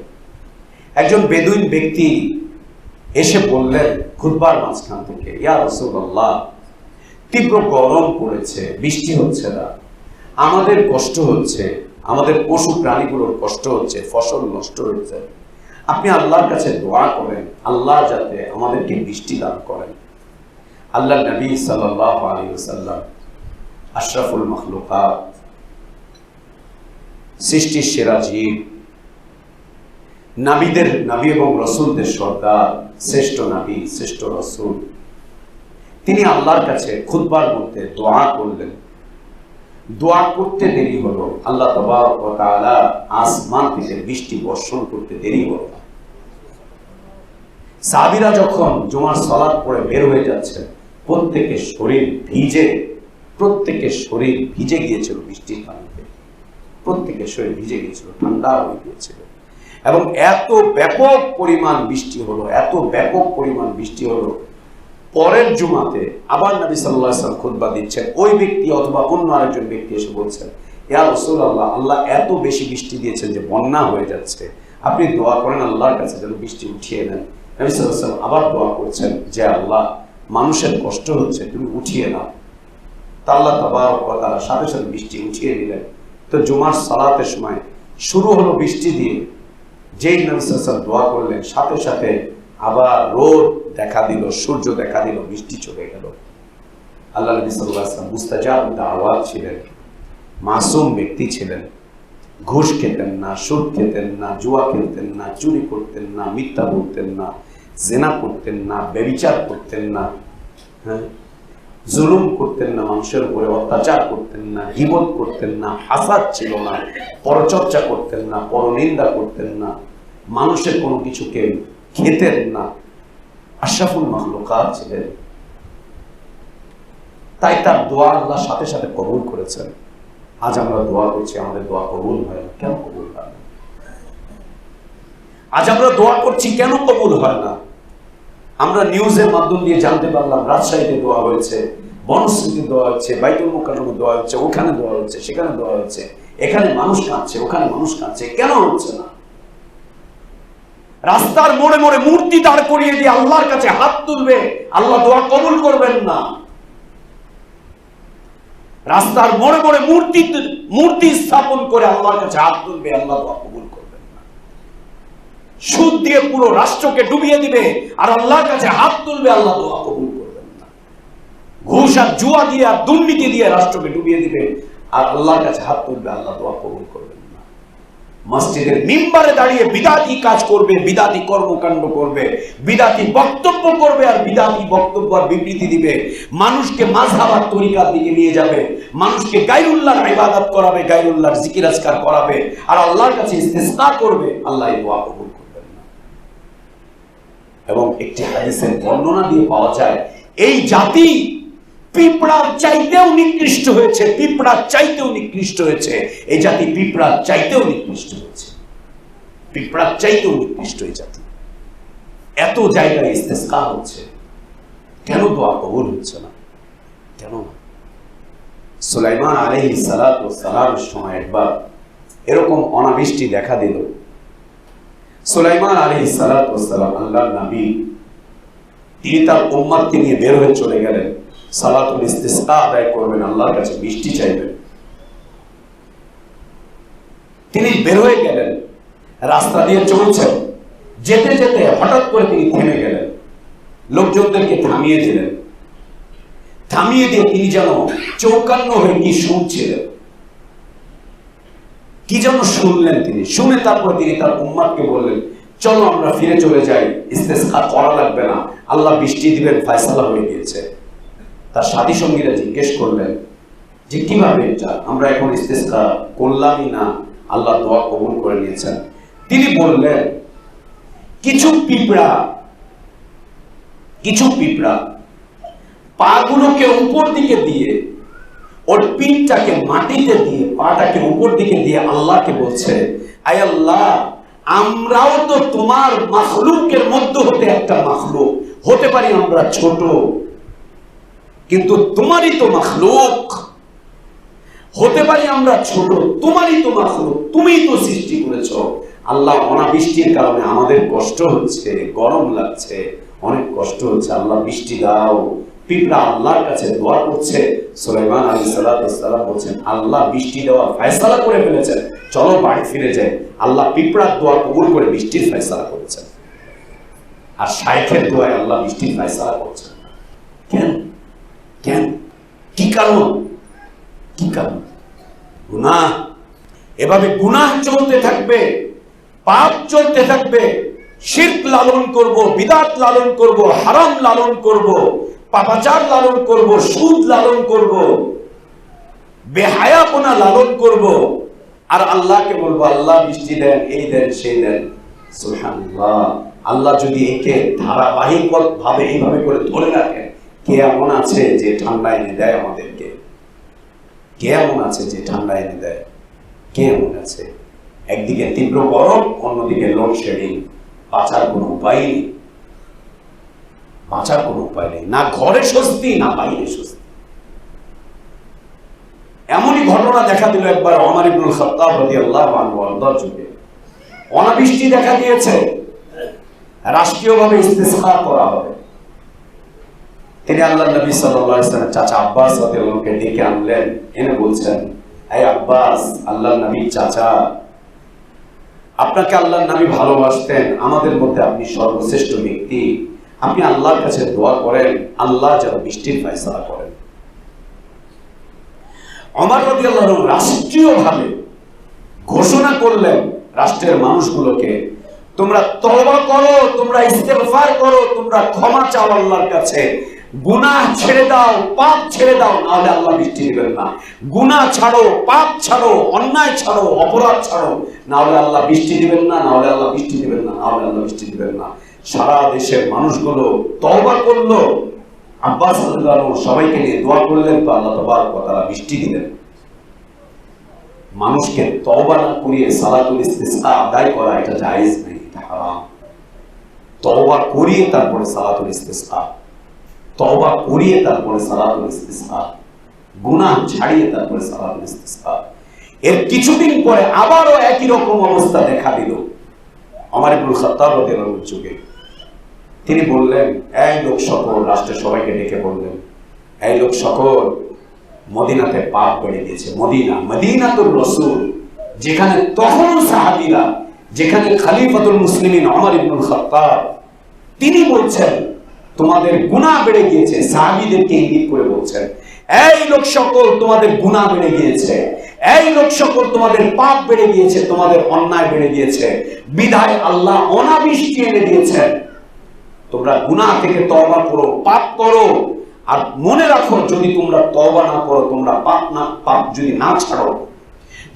একজন বেদুইন ব্যক্তি এসে বললেন খুতবার মাঝখান থেকে, ইয়া রাসূলুল্লাহ, তীব্র গরম পড়েছে, বৃষ্টি হচ্ছে না, আমাদের কষ্ট হচ্ছে, আমাদের পশু প্রাণীগুলোর কষ্ট হচ্ছে, ফসল নষ্ট হচ্ছে, আপনি আল্লাহর কাছে দোয়া করেন আল্লাহ যাতে আমাদেরকে বৃষ্টি দান করেন। আল্লাহ নবী সাল্লাল্লাহু আলাইহি ওয়াসাল্লাম আশরাফুল মাখলুকাত, সৃষ্টির সেরা জীব, নবী এবং রাসূলদের সর্দার, শ্রেষ্ঠ নবী, শ্রেষ্ঠ রাসূল, তিনি আল্লাহর কাছে খুতবার মধ্যে দোয়া করলেন। দোয়া করতে দেরি হলো, আল্লাহ তাবারক ওয়া তাআলা আসমান থেকে বৃষ্টি বর্ষণ করতে দেরি হলো না। সাহাবীরা যখন জুমার সালাত পড়ে বের হয়ে যাচ্ছে, প্রত্যেকের শরীর ভিজে গিয়েছিল বৃষ্টির পানিতে, প্রত্যেকের শরীর ভিজে গিয়েছিল, ঠান্ডা হয়ে গিয়েছিল। এবং এত ব্যাপক পরিমাণ বৃষ্টি হলো, পরের জুমাতে আবার নবী সাল্লাল্লাহু আলাইহি ওয়াসাল্লাম খুতবা দিচ্ছেন, ওই ব্যক্তি অথবা অন্য আরেকজন ব্যক্তি এসে বলছেন, ইয়া রাসূলুল্লাহ, আল্লাহ এত বেশি বৃষ্টি দিয়েছেন যে বন্যা হয়ে যাচ্ছে, আপনি দোয়া করেন আল্লাহর কাছে যেন বৃষ্টি উঠিয়ে নেন। নবী সাল্লাল্লাহু আলাইহি ওয়াসাল্লাম আবার দোয়া করছেন যে আল্লাহ, মানুষের কষ্ট হচ্ছে, তুমি উঠিয়ে নাও। তা আল্লাহ তাবারক ওয়া তাআলা সাথে সাথে বৃষ্টি উঠিয়ে দিলেন। তো জুমার সালাতের সময় শুরু হলো বৃষ্টি দিয়ে, যেই নবী সাল্লাল্লাহু আলাইহি ওয়াসাল্লাম দোয়া করলেন সাথে সাথে আবার রোদ দেখা দিল, সূর্য দেখা দিল, বৃষ্টি চলে গেল। আল্লাহ নবী সাল্লাল্লাহু আলাইহি ওয়াসাল্লাম মুস্তাজাব দাওয়াত ছিলেন, মাসুম ব্যক্তি ছিলেন, ঘুষ খেতেন না, সুদ খেতেন না, জুয়া খেলতেন না, চুরি করতেন না, মিথ্যা বলতেন না, জিনা করতেন না, ব্যভিচার করতেন না, জুলুম করতেন না, মানুষের উপরে অত্যাচার করতেন না, গীবত করতেন না, হাসাদ ছিল না, পরচর্চা করতেন না, পরনিন্দা করতেন না, মানুষের কোনো কিছুকে খেতেন না, আশরাফুল মাখলুকাত ছিলেন। তাই তার দোয়া আল্লাহ সাথে সাথে কবুল করেছেন। আজ আমরা দোয়া করছি, আমাদের দোয়া কবুল হয় না, কেন কবুল হয় না? আজ আমরা দোয়া করছি, কেন কবুল হয় না? আমরা নিউজের মাধ্যম দিয়ে জানতে পারলাম রাজশাহীতে দোয়া হয়েছে, বনশ্রীতে দোয়া হচ্ছে, বাইতুল মুকাররমে দোয়া হচ্ছে, ওখানে দোয়া হচ্ছে, সেখানে দোয়া হচ্ছে, এখানে মানুষ কাঁদছে, ওখানে মানুষ কাঁদছে, কেন হচ্ছে না? রাস্তার মোড়ে মোড়ে মূর্তি দাঁড় করিয়ে দিয়ে আল্লাহর কাছে হাত তুলবে, আল্লাহ দোয়া কবুল করবেন না। রাস্তার মোড়ে মোড়ে মূর্তি স্থাপন করে আল্লাহর কাছে হাত তুলবে, আল্লাহ দোয়া কবুল করবেন না। সুদ দিয়ে পুরো রাষ্ট্রকে ডুবিয়ে দিবে আর আল্লাহর কাছে হাত তুলবে, আল্লাহ দোয়া কবুল করবেন না। ঘুষ আর জুয়া দিয়ে আর দুর্নীতি দিয়ে রাষ্ট্রকে ডুবিয়ে দিবে আর আল্লাহর কাছে হাত তুলবে, আল্লাহ দোয়া কবুল করবেন না। মসজিদের মিম্বারে দাঁড়িয়ে বিদাতি কাজ করবে, বিদাতি কর্মকাণ্ড করবে, বিদাতি বক্তব্য করবে আর বিদাতি বক্তব্য আর বিবৃতি দিবে, মানুষকে মাযহাব আর তরিকার দিকে নিয়ে যাবে, মানুষকে গায়রুল্লাহর ইবাদত করাবে, গায়রুল্লাহর জিকির আজকার করাবে আর আল্লাহর কাছে ইস্তিসকা করবে, আল্লাহ এই দোয়া কবুল করবেন না। এবং একটি হাদিসের বর্ণনা দিয়ে পাওয়া যায়, এই জাতি পিঁপড়ার চাইতেও নিকৃষ্ট হয়েছে, পিঁপড়ার চাইতেও নিকৃষ্ট হয়েছে এই জাতি, পিঁপড়ার চাইতেও নিকৃষ্ট হয়েছে, পিঁপড়ার চাইতেও নিকৃষ্ট এই জাতি। এত জায়গায় ইস্তেসকা হচ্ছে, কেন দোয়া কবুল হচ্ছে না? কেন না? সুলাইমান আলাইহিস সালাতু ওয়াস সালামের সময় একবার এরকম অনাবৃষ্টি দেখা দিল। সুলাইমান আলাইহিস সালাতু ওয়াস সালাম আল্লাহর নবী, তিনি তার উম্মতকে নিয়ে বের হয়ে চলে গেলেন, সালাতুল ইস্তিসকা আদায় করবেন, আল্লাহর কাছে বৃষ্টি চাইবেন। তিনি বের হয়ে গেলেন, রাস্তা দিয়ে চলছেন, যেতে যেতে হঠাৎ করে তিনি থেমে গেলেন, লোকজনদেরকে থামিয়ে দিলেন। থামিয়ে দিয়ে তিনি যেন চৌকান্ন হয়ে কি শুনছিলেন, কি যেন শুনলেন। তিনি শুনে তারপর তিনি তার উম্মতকে বললেন, চলো আমরা ফিরে চলে যাই, ইস্তেসকা করা লাগবে না, আল্লাহ বৃষ্টি দিবেন, ফয়সালা হয়ে গিয়েছে। তার সাথী সঙ্গীরা জিজ্ঞেস করলেন যে কিভাবে এটা, আমরা এখন ইস্তেসকা করলামই না, আল্লাহ দোয়া কবুল করে নিয়েছেন। তিনি বললেন, কিছু পিঁপড়া পাগুলোকে উপর দিকে দিয়ে, ওর পিঠটাকে মাটিতে দিয়ে, পাটাকে উপর দিকে দিয়ে আল্লাহকে বলছে, আয় আল্লাহ, আমরাও তো তোমার মাখলুকের মধ্য হতে একটা মাখলুক, হতে পারি আমরা ছোট, কিন্তু তোমারই তো মাখলুক, হতে পারি আমরা ছোট, তোমারই তো মাখলুক, তুমিই তো সৃষ্টি করেছো। আল্লাহ, অনাবৃষ্টির কারণে আমাদের কষ্ট হচ্ছে, গরম লাগছে, অনেক কষ্ট হচ্ছে, আল্লাহ বৃষ্টি দাও। পিঁপড়া আল্লাহর কাছে দোয়া করছে। সুলাইমান আলাইহিস সালাতু ওয়াস সালাম বলছেন, আল্লাহ বৃষ্টি দেওয়ার ফয়সালা করে ফেলেছেন, চলো বাড়ি ফিরে যাই। আল্লাহ পিঁপড়ার দোয়া কবুল করে বৃষ্টির ফয়সালা করেছেন, আর শাইখের দোয়ায় আল্লাহ বৃষ্টির ফয়সালা করছেন। কেন? কেন? কি কারণ? কি কারণ? গুনাহ। এভাবে গুনাহ চলতে থাকবে, পাপ চলতে থাকবে, শিরক লালন করব, বিদআত লালন করব, হারাম লালন করব, পাপাচার লালন করব, সুদ লালন করব, বেহায়াপনা লালন করব, আর আল্লাহকে বলবো আল্লাহ বৃষ্টি দেন, এই দেন, সেই দেন। সুবহানাল্লাহ। আল্লাহ যদি একে ধারাবাহিক ভাবে এইভাবে করে ধরে রাখেন, কে এমন আছে যে ঠান্ডা এনে দেয় আমাদেরকে? কে এমন আছে যে ঠান্ডা এনে দেয়? কে এমন আছে? একদিকে তীব্র গরম, অন্যদিকে লোডশেডিং। বাঁচার কোনো উপায় নেই, বাঁচার কোনো উপায় নেই, না ঘরে স্বস্তি, না বাইরে স্বস্তি। এমনই ঘটনা দেখা দিল একবার ওমর ইবনুল খাত্তাব রাদিয়াল্লাহু আনহু আরদার যুগে। অনাবৃষ্টি দেখা দিয়েছে, রাষ্ট্রীয়ভাবে ইস্তেসকা করা হবে। তিনি আল্লাহর নবী সাল্লাল্লাহু আলাইহি ওয়াসাল্লাম চাচা আব্বাস রাদিয়াল্লাহু আনহুকে ডেকে আনলেন, এনে বলছেন, এই আব্বাস, আল্লাহর নবীর চাচা, আপনাকে আল্লাহর নবী ভালোবাসতেন, আমাদের মধ্যে আপনি সর্বশ্রেষ্ঠ ব্যক্তি, আপনি আল্লাহর কাছে দোয়া করেন, আল্লাহ যেন বৃষ্টির ফয়সালা করেন। ওমর রাদিয়াল্লাহু আনহু রাষ্ট্রীয়ভাবে ঘোষণা করলেন রাষ্ট্রের মানুষগুলোকে, তোমরা তওবা করো, তোমরা ইস্তেগফার করো, তোমরা ক্ষমা চাও আল্লাহর কাছে, গুনাহ ছেড়ে দাও, পাপ ছেড়ে দাও, না হলে আল্লাহ বৃষ্টি দিবেন না। গুনাহ ছাড়ো, পাপ ছাড়ো, অন্যায় ছাড়ো, অপরাধ ছাড়ো, না হলে আল্লাহ বৃষ্টি দিবেন না, না হলে আল্লাহ বৃষ্টি দিবেন না, না হলে আল্লাহ বৃষ্টি দিবেন না। সারা দেশের মানুষগুলো তওবা করলো। আব্বাস রাদিয়াল্লাহু আনহু সবাইকে নিয়ে দোয়া করলেন, তো আল্লাহ তাবারক ওয়া তাআলা বৃষ্টি দিলেন। মানুষকে তওবা না করিয়ে সালাতুল ইস্তিসকা আদায় করা এটা জায়েজ নেই, এটা হারাম। তওবা করিয়ে তারপরে সালাতুল ইস্তিসকা, তওবা করিয়ে তারপরে সালাতুল ইস্তিসকা, গুনাহ ছাড়িয়ে তারপরে সালাতুল ইস্তিসকা। এর কিছুদিন পরে আবারও একই রকম অবস্থা দেখা দিল ওমর ইবনুল খাত্তাব রাদিয়াল্লাহু আনহুর যুগে। তিনি বললেন, এই লোক সকল, রাষ্ট্রের সবাইকে ডেকে বললেন, এই লোক সকল, মদিনাতে পাপ বেড়ে গিয়েছে। মদিনাতুর রাসূল, যেখানে তখন সাহাবীরা, যেখানে খলিফাতুল মুসলিমিন ওমর ইবনুল খাত্তাব, তিনি বলছেন তোমাদের গুনাহ বেড়ে গিয়েছে। সাহাবীদেরকে ইঙ্গিত করে বলছেন, এই লোক সকল, তোমাদের গুনাহ বেড়ে গিয়েছে, এই লোক সকল, তোমাদের পাপ বেড়ে গিয়েছে, তোমাদের অন্যায় বেড়ে গিয়েছে, বিধায় আল্লাহ অনাবৃষ্টি এনে দিয়েছেন। তোমরা গুনাহ থেকে তওবা করো, পাপ করো, আর মনে রাখো, যদি তোমরা তওবা না করো, তোমরা পাপ যদি না ছাড়ো,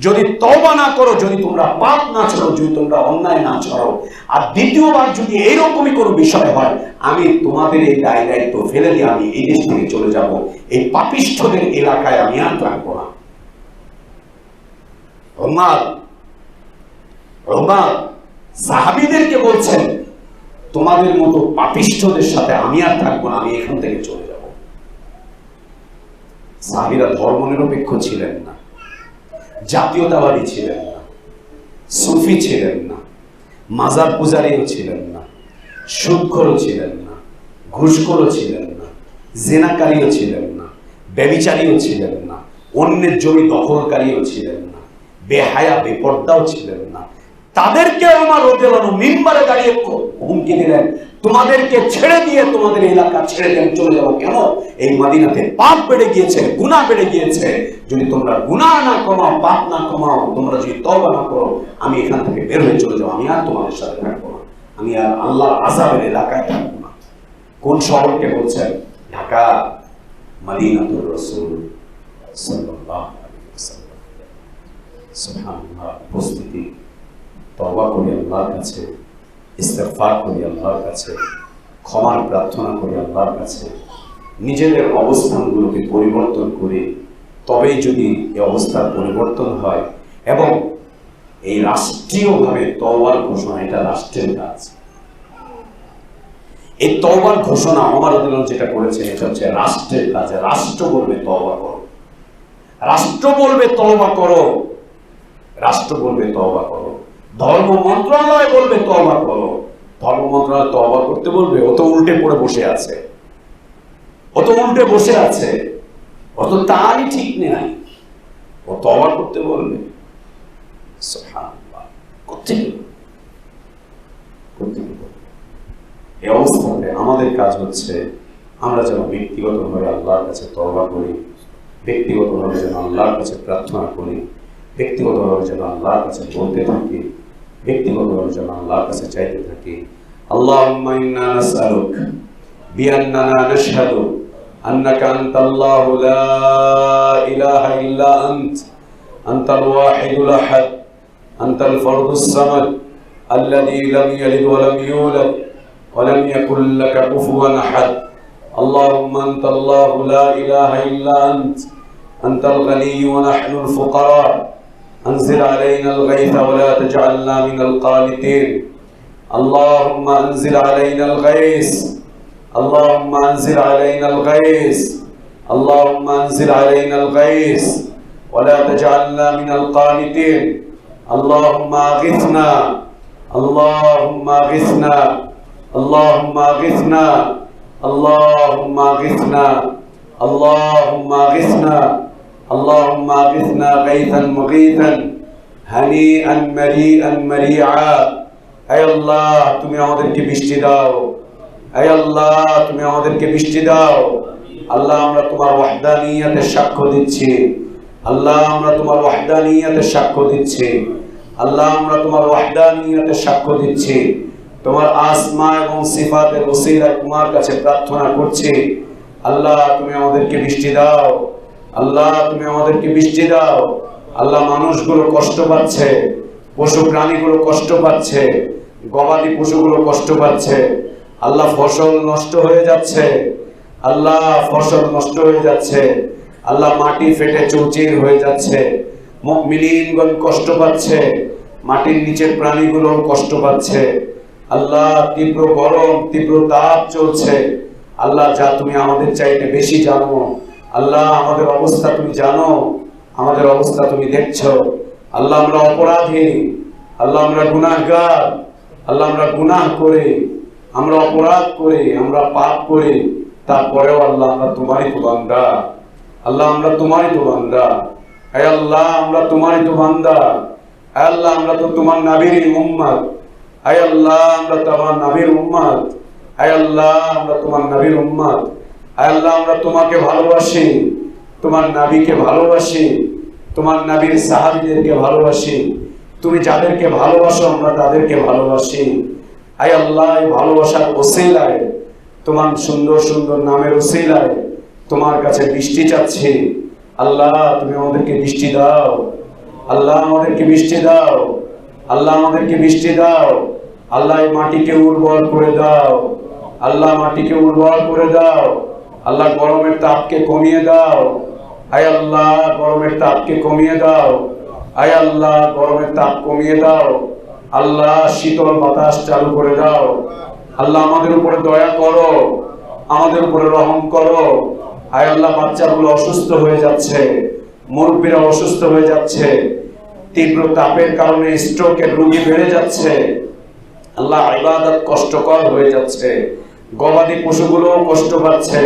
যদি তওবা না করো, যদি তোমরা পাপ না ছাড়ো, যদি তোমরা অন্যায় না ছাড়ো, আর দ্বিতীয়বার যদি এইরকমই কোনো বিষয় হয়, আমি তোমাদের এই দায় দায়িত্ব ফেলে দিয়ে আমি এই দেশ থেকে চলে যাব, এই পাপিষ্ঠদের এলাকায় আমি আর থাকবো না। ওমর সাহাবীদেরকে বলছেন, তোমাদের মতো পাপিষ্ঠদের সাথে আমি আর থাকবো না, আমি এখান থেকে চলে যাব। সাহাবীরা ধর্মনিরপেক্ষ ছিলেন না, জাতীয়তাবাদী ছিলেন না, সুফি ছিলেন না, মাজার পূজারীও ছিলেন না, সুদখোরও ছিলেন না, ঘুষখোরও ছিলেন না, জেনাকারীও ছিলেন না, ব্যভিচারীও ছিলেন না, অন্যের জমি দখলকারীও ছিলেন না, বেহায়া বেপর্দাও ছিলেন না। তাদেরকে ওমর রাদিয়াল্লাহু আনহু মিম্বারে দাঁড়িয়ে হুমকি দিলেন, তোমাদেরকে ছেড়ে দিয়ে তোমাদের এলাকা ছেড়ে দিয়ে চলে যাবো। কেন? এই মদিনাতে পাপ বেড়ে গিয়েছে, গুনাহ বেড়ে গিয়েছে। যদি তোমরা গুনাহ না কমাও, পাপ না কমাও, তোমরা যদি তওবা না করো, আমি এখান থেকে বের হয়ে চলে যাবো, আমি আর তোমাদের সাথে থাকবো না, আমি আর আল্লাহর আযাবের এলাকায় থাকবো না। কোন শহরকে বলছেন? ঢাকা, মদিনাতুর রাসূল সাল্লাল্লাহু আলাইহি ওয়াসাল্লাম। সুবহানাল্লাহ। উপস্থিতি, তওবা করি আল্লাহর কাছে, ইস্তেগফার করি আল্লাহর কাছে, ক্ষমার প্রার্থনা করি আল্লাহর কাছে, নিজেদের অবস্থানগুলোকে পরিবর্তন করি। তবেই যদি এই অবস্থার পরিবর্তন হয়, এবং এই রাষ্ট্রীয়ভাবে তওবার ঘোষণা, এটা রাষ্ট্রের কাজ। এই তওবার ঘোষণা ওমর রাদিয়াল্লাহু আনহু যেটা করেছে, এটা হচ্ছে রাষ্ট্রের কাজ। রাষ্ট্র বলবে তওবা করো, রাষ্ট্র বলবে তওবা করো, রাষ্ট্র বলবে তওবা করো। ধর্ম মন্ত্রণালয় বলবে তওবা করো, ধর্ম মন্ত্রণালয় তওবা করতে বলবে? ও তো উল্টে পড়ে বসে আছে, ও তো উল্টে বসে আছে, ও তো তারই ঠিক নেই, ও তওবা করতে বলবে? সুবহানাল্লাহ। এই অবস্থাতে আমাদের কাজ হচ্ছে, আমরা যেন ব্যক্তিগতভাবে আল্লাহর কাছে তওবা করি, ব্যক্তিগতভাবে যেন আল্লাহর কাছে প্রার্থনা করি, ব্যক্তিগতভাবে যেন আল্লাহর কাছে বলতে থাকি, ব্যক্তিগতভাবে যেন আল্লাহর কাছে চাইতে থাকি। আল্লাহুম্মা ইন্না নাসআলুক বিআন্নানা নাশহাদু আন্নাকা আনতাল্লাহু লা ইলাহা ইল্লা আনতাল ওয়াহিদুল আহাদ আনতাল ফারদুস সামাদ আল্লাযী লাম ইয়ালিদ ওয়া লাম ইউলাদ ওয়া লাম ইয়াকুল লাকা কুফুওয়ান আহাদ। আল্লাহুম্মা আনতাল্লাহু লা ইলাহা ইল্লা আনতাল গানিয়্যু ওয়া নাহনুল ফুকারা أنزل علينا الغيث ولا تجعلنا من القانطين. اللهم أنزل علينا الغيث، اللهم أنزل علينا الغيث، اللهم أنزل علينا الغيث ولا تجعلنا من القانطين. اللهم أغثنا، اللهم أغثنا، اللهم أغثنا، اللهم أغثنا، اللهم أغثنا، اللهم أغثنا غيثا مغيثا هنيئا مريئا مريعا. হে আল্লাহ, তুমি আমাদেরকে বৃষ্টি দাও, হে আল্লাহ তুমি আমাদেরকে বৃষ্টি দাও। আল্লাহ আমরা তোমার ওয়াহদানিয়তের সাক্ষ্য দিচ্ছি, আল্লাহ আমরা তোমার ওয়াহদানিয়তের সাক্ষ্য দিচ্ছি, আল্লাহ আমরা তোমার ওয়াহদানিয়তের সাক্ষ্য দিচ্ছি। তোমার আসমা এবং সিফাতের ওসিলায় তোমার কাছে প্রার্থনা করছি, আল্লাহ তুমি আমাদেরকে বৃষ্টি দাও, আল্লাহ তুমি আমাদেরকে বৃষ্টি দাও। আল্লাহ মানুষগুলো কষ্ট পাচ্ছে, পশু প্রাণীগুলো কষ্ট পাচ্ছে, গবাদি পশুগুলো কষ্ট পাচ্ছে। আল্লাহ ফসল নষ্ট হয়ে যাচ্ছে, আল্লাহ ফসল নষ্ট হয়ে যাচ্ছে, আল্লাহ মাটি ফেটে চৌচির হয়ে যাচ্ছে, মুমিনগণ কষ্ট পাচ্ছে, মাটির নিচের প্রাণীগুলো কষ্ট পাচ্ছে। আল্লাহ তীব্র গরম, তীব্র তাপ চলছে। আল্লাহ যা তুমি আমাদের চাইতে বেশি জানো, আল্লাহ আমাদের অবস্থা তুমি জানো, আমাদের অবস্থা তুমি দেখছো। আল্লাহ আমরা অপরাধী, আল্লাহ আমরা গুনাহগার, আল্লাহ আমরা গুনাহ করি, আমরা অপরাধ করি, আমরা পাপ করি, তারপরেও আল্লাহ আমরা তোমারই তো বান্দা, আল্লাহ আমরা তোমারই তো বান্দা। হে আল্লাহ আমরা তোমারই তো বান্দা, হে আল্লাহ আমরা তো তোমার নবীর উম্মত, হে আল্লাহ আমরা তোমার নবীর উম্মত, হে আল্লাহ আমরা তোমার নবীর উম্মত। হে আল্লাহ আমরা তোমাকে ভালোবাসি, তোমার নবীকে ভালোবাসি, তোমার নবীর সাহাবীদেরকে ভালোবাসি। তুমি যাদেরকে ভালোবাসো আমরা তাদেরকে ভালোবাসি। হে আল্লাহ এই ভালোবাসার ওসিলায়, তোমার সুন্দর সুন্দর নামের ওসিলায় তোমার কাছে বৃষ্টি চাচ্ছি। আল্লাহ তুমি আমাদেরকে বৃষ্টি দাও, আল্লাহ আমাদেরকে বৃষ্টি দাও, আল্লাহ আমাদেরকে বৃষ্টি দাও, আল্লাহ এই মাটিকে উর্বর করে দাও, আল্লাহ মাটিকে উর্বর করে দাও, আল্লাহ গরমের তাপকে কমিয়ে দাও, আয় আল্লাহ গরমের তাপকে কমিয়ে দাও, আয় আল্লাহ গরমের তাপ কমিয়ে দাও, আল্লাহ শীতল বাতাস চালু করে দাও, আল্লাহ আমাদের উপরে দয়া করো, আমাদের উপরে রহম করো। আয় আল্লাহ বাচ্চাগুলো অসুস্থ হয়ে যাচ্ছে, মুরব্বীরা অসুস্থ হয়ে যাচ্ছে, তীব্র তাপের কারণে স্ট্রোকের রোগী বেড়ে যাচ্ছে, আল্লাহ ইবাদত কষ্টকর হয়ে যাচ্ছে, গবাদি পশুগুলো কষ্ট পাচ্ছে।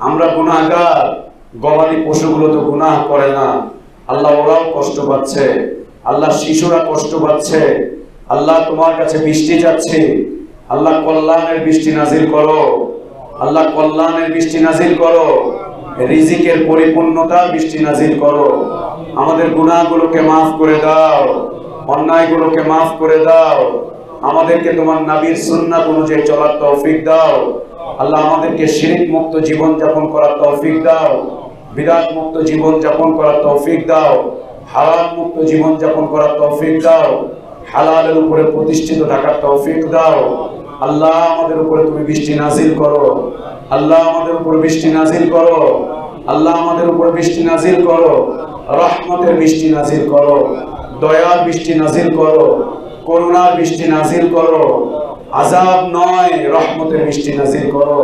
আমরা গুনাহগার, গবাদি পশুগুলো তো গুনাহ করে না, আল্লাহ ওরাও কষ্ট পাচ্ছে, আল্লাহ শিশুরা কষ্ট পাচ্ছে। আল্লাহ তোমার কাছে বৃষ্টি চাচ্ছি, আল্লাহ কল্যাণের বৃষ্টি নাজিল করো, আল্লাহ কল্যাণের বৃষ্টি নাজিল করো, রিজিকের পরিপূর্ণতার বৃষ্টি নাজিল করো। আমাদের গুনাহগুলোকে মাফ করে দাও, অন্যায়গুলোকে মাফ করে দাও, আমাদেরকে তোমার নবীর সুন্নাত অনুযায়ী চলার তৌফিক দাও। আল্লাহ আমাদেরকে শিরক মুক্ত জীবন যাপন করার তৌফিক দাও, বিদআত মুক্ত জীবন যাপন করার তৌফিক দাও, হারাম মুক্ত জীবন যাপন করার তৌফিক দাও, হালালের উপরে প্রতিষ্ঠিত থাকার তৌফিক দাও। আল্লাহ আমাদের উপরে তুমি বৃষ্টি নাজিল করো, আল্লাহ আমাদের উপরে বৃষ্টি নাজিল করো, আল্লাহ আমাদের উপরে বৃষ্টি নাজিল করো, রহমতের বৃষ্টি নাজিল করো, দয়ার বৃষ্টি নাজিল করো, করুণার বৃষ্টি নাজিল করো। আযাব নয় রহমতের বৃষ্টি নাজিল করো,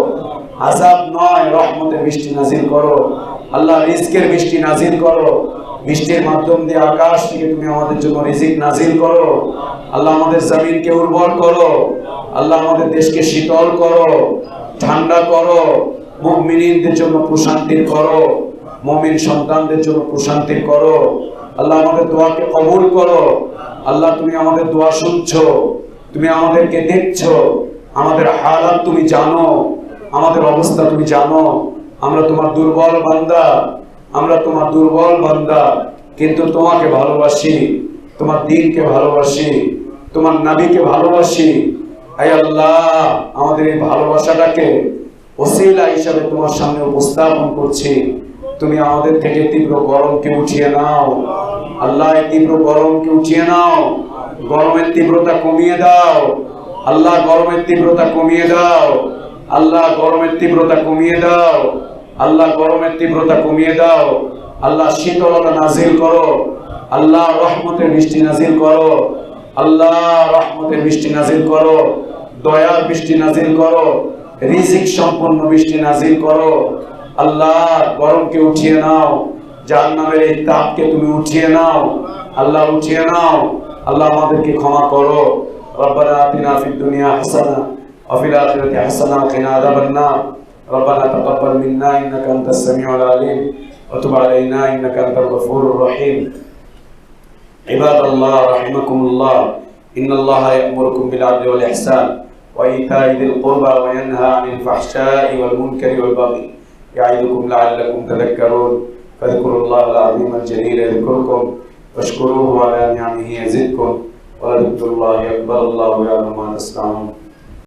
আযাব নয় রহমতের বৃষ্টি নাজিল করো। আল্লাহ রিজকের বৃষ্টি নাজিল করো, বৃষ্টির মাধ্যম দিয়ে আকাশ থেকে তুমি আমাদের জন্য রিজিক নাজিল করো। আল্লাহ আমাদের জমিনকে উর্বর করো, আল্লাহ আমাদের দেশকে শীতল করো, ঠান্ডা করো, মুমিনদের জন্য প্রশান্তির করো, মুমিন সন্তানদের জন্য প্রশান্তির করো। আল্লাহ আমাদের দোয়াকে কবুল করো। আল্লাহ তুমি আমাদের দোয়া শুনছো, তুমি আমাদেরকে দেখছো, আমাদের হালাত তুমি জানো, আমাদের অবস্থা তুমি জানো। আমরা তোমার দুর্বল বান্দা, আমরা তোমার দুর্বল বান্দা, কিন্তু তোমাকে ভালোবাসি, তোমার দ্বীনকে ভালোবাসি, তোমার নবীকে ভালোবাসি। আয় আল্লাহ আমাদের এই ভালোবাসাটাকে ওসিলা হিসাবে তোমার সামনে উপস্থাপন করছি। তুমি আমাদের থেকে তীব্র গরমকে উঠিয়ে নাও, আল্লাহ এই তীব্র গরমকে উঠিয়ে নাও, গরমের তীব্রতা কমিয়ে দাও, আল্লাহ গরমের তীব্রতা কমিয়ে দাও, আল্লাহ গরমের তীব্রতা কমিয়ে দাও, আল্লাহ গরমের তীব্রতা কমিয়ে দাও। আল্লাহ শীতলতা নাজিল করো, আল্লাহ রহমতের বৃষ্টি নাজিল করো, আল্লাহ রহমতের বৃষ্টি নাজিল করো, দয়ার বৃষ্টি নাজিল করো, রিজিক সম্পন্ন বৃষ্টি নাজিল করো। আল্লাহ গরমকে উঠিয়ে নাও, জাহান্নামের এই তাপকে তুমি উঠিয়ে নাও, আল্লাহ উঠিয়ে নাও। আল্লাহ আমাদেরকে ক্ষমা করো। রব্বানা আতিনা ফিদ দুনিয়া হাসানা ওয়া ফিল আখিরাতি হাসানা ওয়া কিনা আযাবান নার। রব্বানা তাকাব্বাল মিন্না ইন্নাকা আনতাস সামিউল আলিম ওয়া তুব আলাইনা ইন্নাকা আনতাল গফুরুর রহিম। ইবাদাল্লাহ রাহিমাকুমুল্লাহ, ইন্নাল্লাহা ইয়া'মুরুকুম বিল আদলি ওয়াল ইহসান ওয়া ইতা'i যিল কুরবা ওয়া ইয়ানহা আনিল ফাহশাই ওয়াল মুনকারি ওয়াল বাগই ইয়া'iদুকুম লা'আল্লাকুম তাযাক্কারুন। ফাযকুরুল্লাহাল আযীমাল জালীলা ইয়াযকুরকুম ওয়াশকুরুহু আলা নি'আমিহি ইয়াজিদকুম ওয়া লাযিকরুল্লাহি আকবার। আল্লাহু ইয়া'লামু মা তাসনাউন।